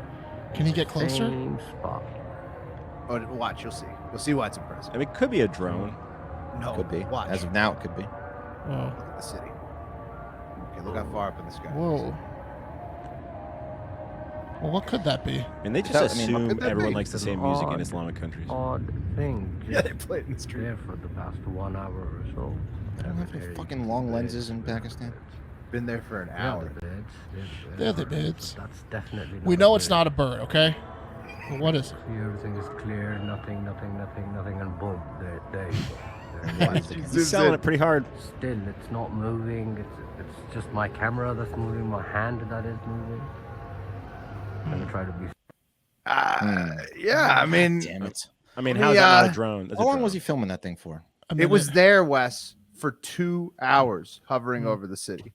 Can he get closer? Same spot. Oh, watch, you'll see. You'll see why it's impressive. I mean, it could be a drone. No, Could be. Watch. As of now, it could be. Whoa. Look at the city. Okay, look how far up in the sky. Whoa. Well, what could that be? And they just That- I mean, assume could that everyone be? likes the It's same an music in odd- Islamic countries. Odd thing. Yeah, Just they play it in the street. there for the past 1 hour or so. They don't have any fucking long lenses in Pakistan. Been there for an hour. They're the birds. That's definitely. We not know a it's bird. not a bird, okay? Well, what is it? See, everything is clear. Nothing, and boom, there you go. There it is. He's selling it pretty hard. Still, it's not moving. It's just my camera that's moving, my hand that is moving. I'm gonna try to be. Yeah, I mean, Damn it. I mean, We, how's that not uh, a drone? That's How a long drone. was he filming that thing for? I mean, it was there, Wes, for 2 hours hovering over the city.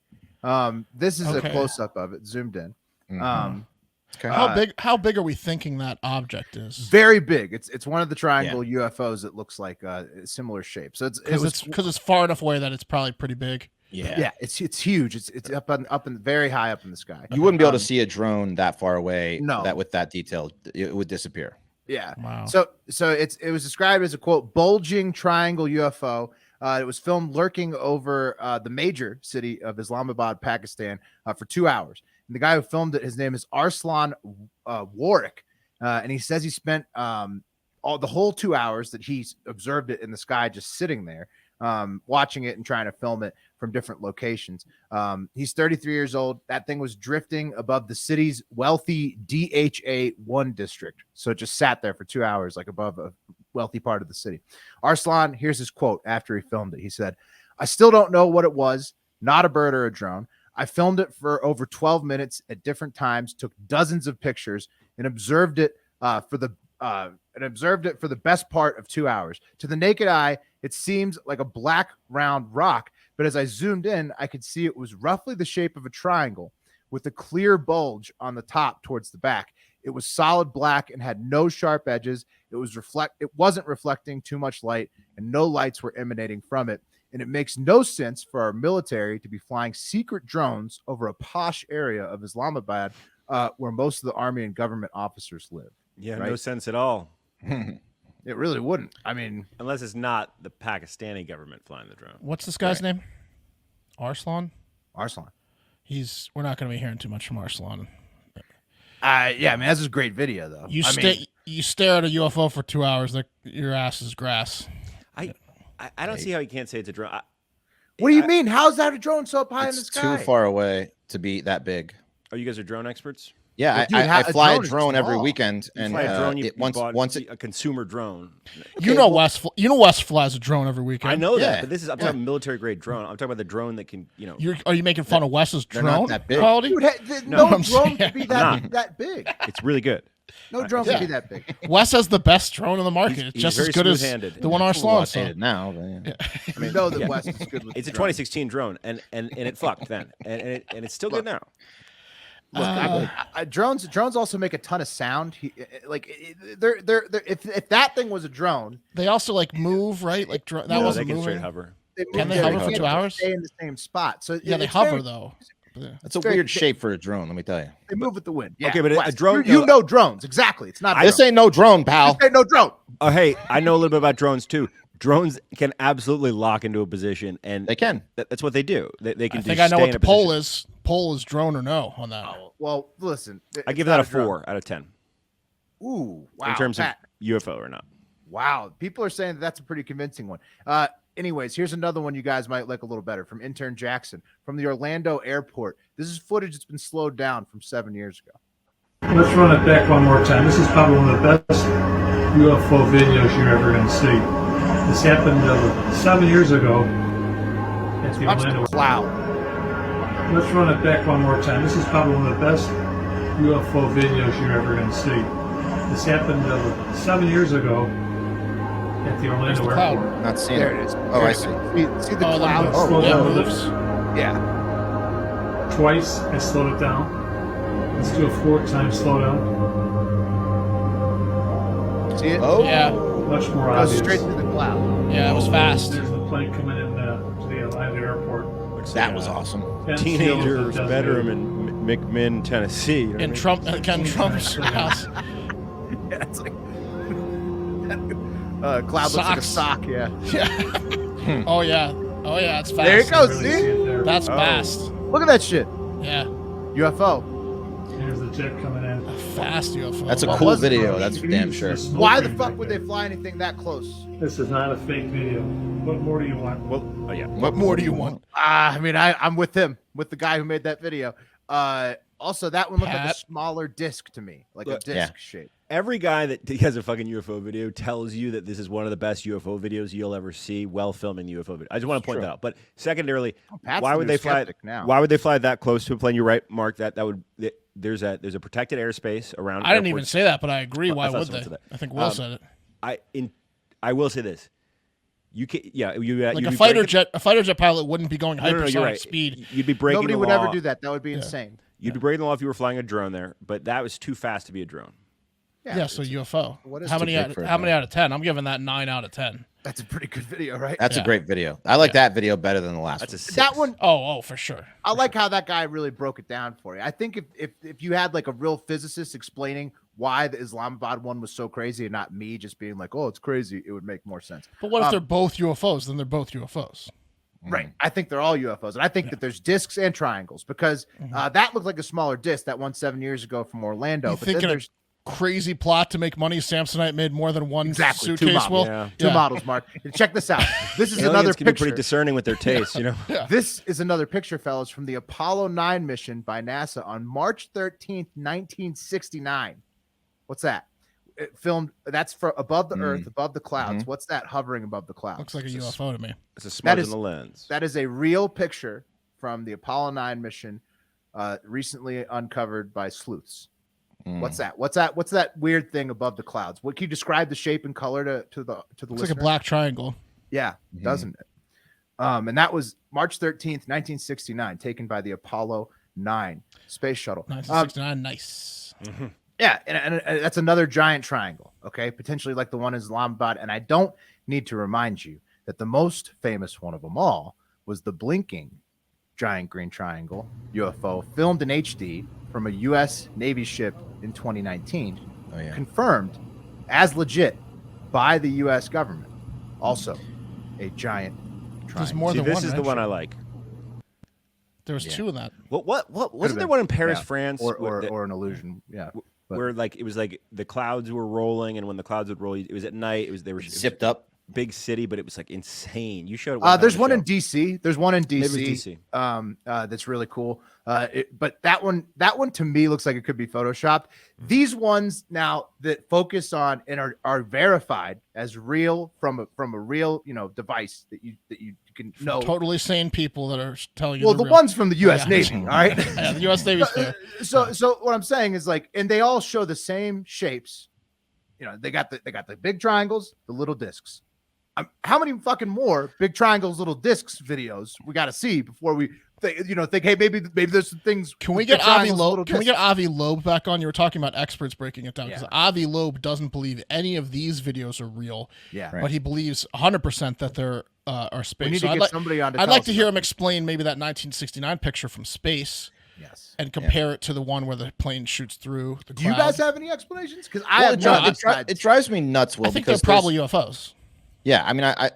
This is Okay. a close up of it, zoomed in. Mhm. Okay. How big are we thinking that object is? Very big. It's one of the triangle UFOs that looks like a similar shape. So Because it's far enough away that it's probably pretty big. yeah, it's huge. It's up in very high up in the sky. You wouldn't be able to see a drone that far away. No. That with that detail, it would disappear. Yeah. Wow. So it was described as a quote bulging triangle UFO. It was filmed lurking over the major city of Islamabad, Pakistan, for 2 hours. And the guy who filmed it, his name is Arslan Warwick, and he says he spent the whole 2 hours that he observed it in the sky, just sitting there, watching it and trying to film it from different locations. He's 33 years old. That thing was drifting above the city's wealthy DHA1 district. So it just sat there for 2 hours, like above a wealthy part of the city. Arslan, here's his quote after he filmed it. He said, "I still don't know what it was, not a bird or a drone. I filmed it for over 12 minutes at different times, took dozens of pictures, and observed it and observed it for the best part of 2 hours. To the naked eye, it seems like a black round rock, but as I zoomed in, I could see it was roughly the shape of a triangle with a clear bulge on the top towards the back. It was solid black and had no sharp edges. It wasn't reflecting too much light, and no lights were emanating from it. And it makes no sense for our military to be flying secret drones over a posh area of Islamabad, where most of the army and government officers live. Yeah, right? no sense at all. It really wouldn't. I mean, unless it's not the Pakistani government flying the drone. What's this guy's name? Arslan? Arslan. We're not going to be hearing too much from Arslan. Yeah, I mean, that's a great video, though. You stare at a UFO for 2 hours, like your ass is grass. I don't see how you can't say it's a drone. What do you mean? How's that a drone so up high in the It's sky? too far away to be that big. Oh, you guys are drone experts? Yeah, Well, dude, I fly a is drone every small. weekend, You and fly a drone, you once a consumer drone. Wes flies a drone every weekend. I know Yeah. that, but I'm talking military grade drone. I'm talking about the drone that can, Are you making fun of Wes's they're drone not that big. quality? Dude, No, no I'm drone saying. could be that big. it's really good. No drone could be that big. Wes has the best drone in the market. It's He's just as very good as smooth-handed. the one Arslan saw. Updated now. But yeah. I mean, know that West is good with It's a drones. 2016 drone, and it fucked then, and it's still good now. Drones also make a ton of sound. If that thing was a drone, They also move, right? Like that No, they wasn't can moving. straight hover. Can they move hover there. for 2 hours? Stay in the same spot. So Yeah, they it's hover very- though. Yeah. That's a very- weird shape for a drone. Let me tell you. They move with the wind. Yeah, Okay, but a West, drone- You know drones exactly. It's not. This ain't no drone, pal. This ain't no drone. Oh, hey, I know a little bit about drones too. Drones can absolutely lock into a position, and They can. that's what they do. They can. I think just I know stay what in the a poll position. is. Poll is drone or no on that. Well, listen. I it's give not that a drone. 4 out of 10 Ooh, wow. in terms Pat. of UFO or not. Wow, people are saying that's a pretty convincing one. Anyways, here's another one you guys might like a little better from intern Jackson from the Orlando airport. This is footage that's been slowed down from 7 years ago. Let's run it back one more time. This is probably one of the best UFO videos you're ever going to see. This happened 7 years ago at the Watch Orlando. the cloud. Let's run it back one more time. This is probably one of the best UFO videos you're ever going to see. This happened 7 years ago at the Where's Orlando the cloud? airport. Not seeing There it. it is. Oh, There I it is. see. See the Oh, cloud? that Slow yeah, down. moves. Yeah. Twice I slowed it down. Let's do a 4th time slow down. See it? Oh, Yeah, Much more Goes obvious. straight through the cloud. yeah, it was fast. There's the plane coming in to the Orlando airport. that was awesome. 10 Teenagers seals, bedroom in McMinn, Tennessee. You know what I In mean? Ken Trump's house. Yeah, it's like cloud looks like a Socks. sock. Yeah. Yeah. Oh yeah. Oh yeah. It's fast. There it goes. Really See? see it there. That's Oh. fast. Look at that shit. Yeah. UFO. Here's the jet coming in. A fast UFO. That's a What cool was it? video. That's for damn sure. Why the fuck would they fly anything that close? This is not a fake video. What more do you want? Well, oh yeah. What more do you want? I mean, I'm with him, with the guy who made that video. Also, that one looked like a Pat? smaller disc to me, like a Look, disc yeah. shape. Every guy that has a fucking UFO video tells you that this is one of the best UFO videos you'll ever see while filming UFO video. I just want to point that out. But secondarily, Pat's why the would new they fly? skeptic now. Why would they fly that close to a plane? You're right, Mark. That would there's a protected airspace around. I didn't even airports. say that, but I agree. Well, Why I thought would someone they? said that. I think Will said it. I will say this. You can Like you'd a be fighter breaking- jet pilot wouldn't be going No, you're hypersonic right. speed. You'd be breaking Nobody the would law. ever do that. That would be insane. You'd be breaking the law if you were flying a drone there, but that was too fast to be a drone. Yeah, so UFO. what is How too many? big for a How many drone? out of 10? I'm giving that 9 out of 10. That's a pretty good video, right? That's Yeah. a great video. I like that video better than the last That's a one. 6. That one, Oh, for sure. I like how that guy really broke it down for you. I think if you had like a real physicist explaining why the Islamabad one was so crazy and not me just being like, oh, it's crazy, it would make more sense. But what if they're both UFOs? Then they're both UFOs. Right. I think they're all UFOs. And I think that there's discs and triangles because that looked like a smaller disc, that one 7 years ago from Orlando. You But think then in a there's crazy plot to make money, Samsonite made more than one exactly two suitcase? models. Will? Yeah. Two models, Mark. And check this out. This is Aliens another can be pretty picture. discerning with their taste, you know. This is another picture, fellas, from the Apollo 9 mission by NASA on March 13th, 1969. What's that? It filmed. That's for above the Earth, above the clouds. What's that hovering above the clouds? Looks like a UFO to me. It's a smudge is- in the lens. That is a real picture from the Apollo 9 mission, recently uncovered by sleuths. What's that? What's that weird thing above the clouds? What can you describe the shape and color to the It's listener? like a black triangle. Yeah, doesn't it? And that was March 13th, 1969, taken by the Apollo 9 space shuttle. 1969, nice. Yeah, and that's another giant triangle, okay? Potentially like the one in Islamabad. And I don't need to remind you that the most famous one of them all was the blinking giant green triangle UFO filmed in HD from a U.S. Navy ship in 2019, confirmed as legit by the U.S. government. Also, a giant triangle. There's more than this one. is right? the one I like. There was two of that. What wasn't there one in Paris, France, or an illusion? Yeah, where like it was like the clouds were rolling, and when the clouds would roll, it was at night. They were zipped up. Big city, but it was like insane. You showed it. There's one in DC. There's one in Maybe DC. DC. That's really cool. But that one to me looks like it could be photoshopped. These ones now that focus on and are verified as real from a real device that you can know. Totally sane people that are telling you. Well, the real. ones from the U.S. Navy, all right. Yeah, the U.S. Navy's fair. So what I'm saying is like, and they all show the same shapes. They got the big triangles, the little discs. How many fucking more big triangles, little discs videos we got to see before we think, hey, maybe there's some things. Can we get Avi Loeb? Can we get Avi Loeb back on? You were talking about experts breaking it down because Avi Loeb doesn't believe any of these videos are real. Yeah, but he believes 100% that they're are space. We need to get somebody on. I'd like to hear him explain maybe that 1969 picture from space. Yes, and compare it to the one where the plane shoots through the cloud. Do you guys have any explanations? Because I have it drives me nuts. Will, I think they're probably UFOs. Yeah, I mean, I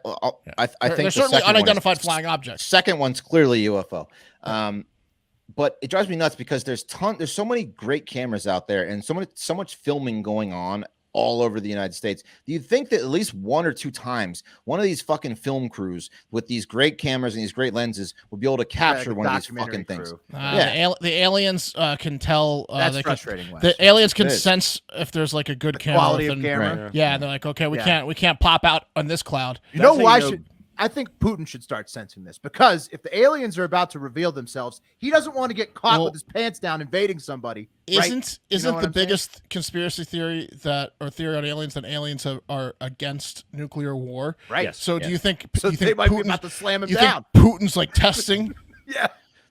think they're certainly unidentified flying objects. Second one's clearly UFO, but it drives me nuts because there's so many great cameras out there and so much filming going on all over the United States. Do you think that at least one or two times one of these fucking film crews with these great cameras and these great lenses would be able to capture one of these fucking things? The aliens can tell. That's frustrating. The aliens can sense if there's like a good camera. Quality of camera. Yeah, they're like, okay, we can't pop out on this cloud. You know why I think Putin should start sensing this, because if the aliens are about to reveal themselves, he doesn't want to get caught with his pants down invading somebody. Isn't the biggest conspiracy theory theory on aliens that aliens are against nuclear war? Right. Yes. So do you think they might be about to slam him down? Putin's like testing? Yeah.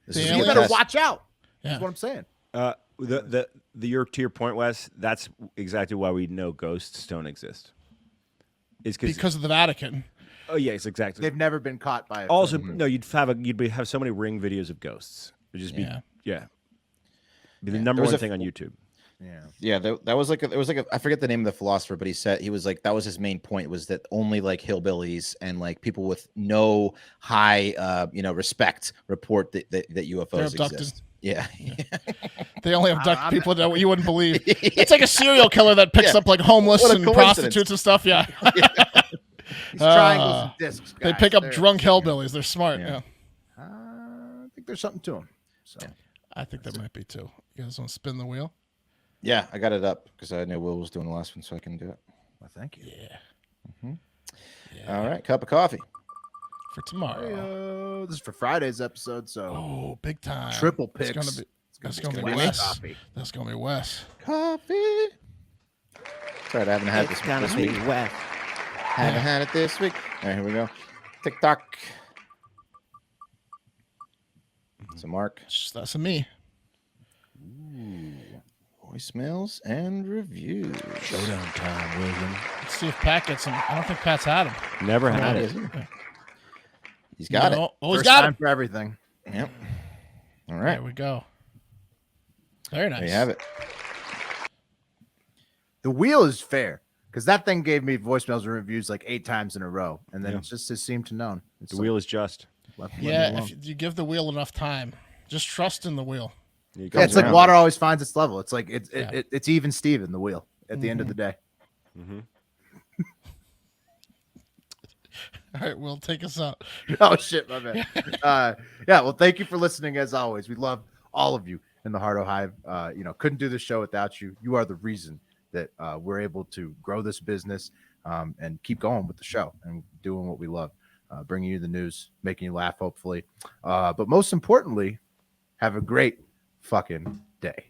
You better watch out. Yeah. That's what I'm saying. To your point, Wes, that's exactly why we know ghosts don't exist. It's because of the Vatican. Oh yes, exactly. They've never been caught by. Also, no, you'd have so many Ring videos of ghosts. It'd just be be the number one thing on YouTube. Yeah. That was like I forget the name of the philosopher, but he was like that was his main point, was that only like hillbillies and like people with no high respect report that UFOs exist. Yeah. They only abduct people that you wouldn't believe. It's like a serial killer that picks up like homeless and prostitutes and stuff. Yeah. These triangles and discs, guys. They pick up drunk hillbillies. They're smart. Yeah. I think there's something to them. So I think there might be too. You guys want to spin the wheel? Yeah, I got it up because I know Will was doing the last one, so I can do it. Well, thank you. Yeah. All right, cup of coffee for tomorrow. This is for Friday's episode, so big time. Triple picks. That's gonna be Wes. That's gonna be Wes. Coffee. Sorry, I haven't had this one this week. Haven't had it this week. All right, here we go. TikTok. It's a Mark. That's a me. Ooh. Voicemails and reviews. Showdown time, William. Let's see if Pat gets him. I don't think Pat's had him. Never had it. He's got it. Oh, he's got it for everything. Yep. All right. There we go. Very nice. There you have it. The wheel is fair, because that thing gave me voicemails and reviews like 8 times in a row, and then it just seemed to known. The wheel is just. If you give the wheel enough time, just trust in the wheel. Yeah, it's like water always finds its level. It's like it's even Steven, the wheel, at the end of the day. All right, Will, take us out. Oh shit, my bad. Well, thank you for listening as always. We love all of you in the Heart of Hive. Couldn't do this show without you. You are the reason that we're able to grow this business and keep going with the show and doing what we love, bringing you the news, making you laugh, hopefully. But most importantly, have a great fucking day.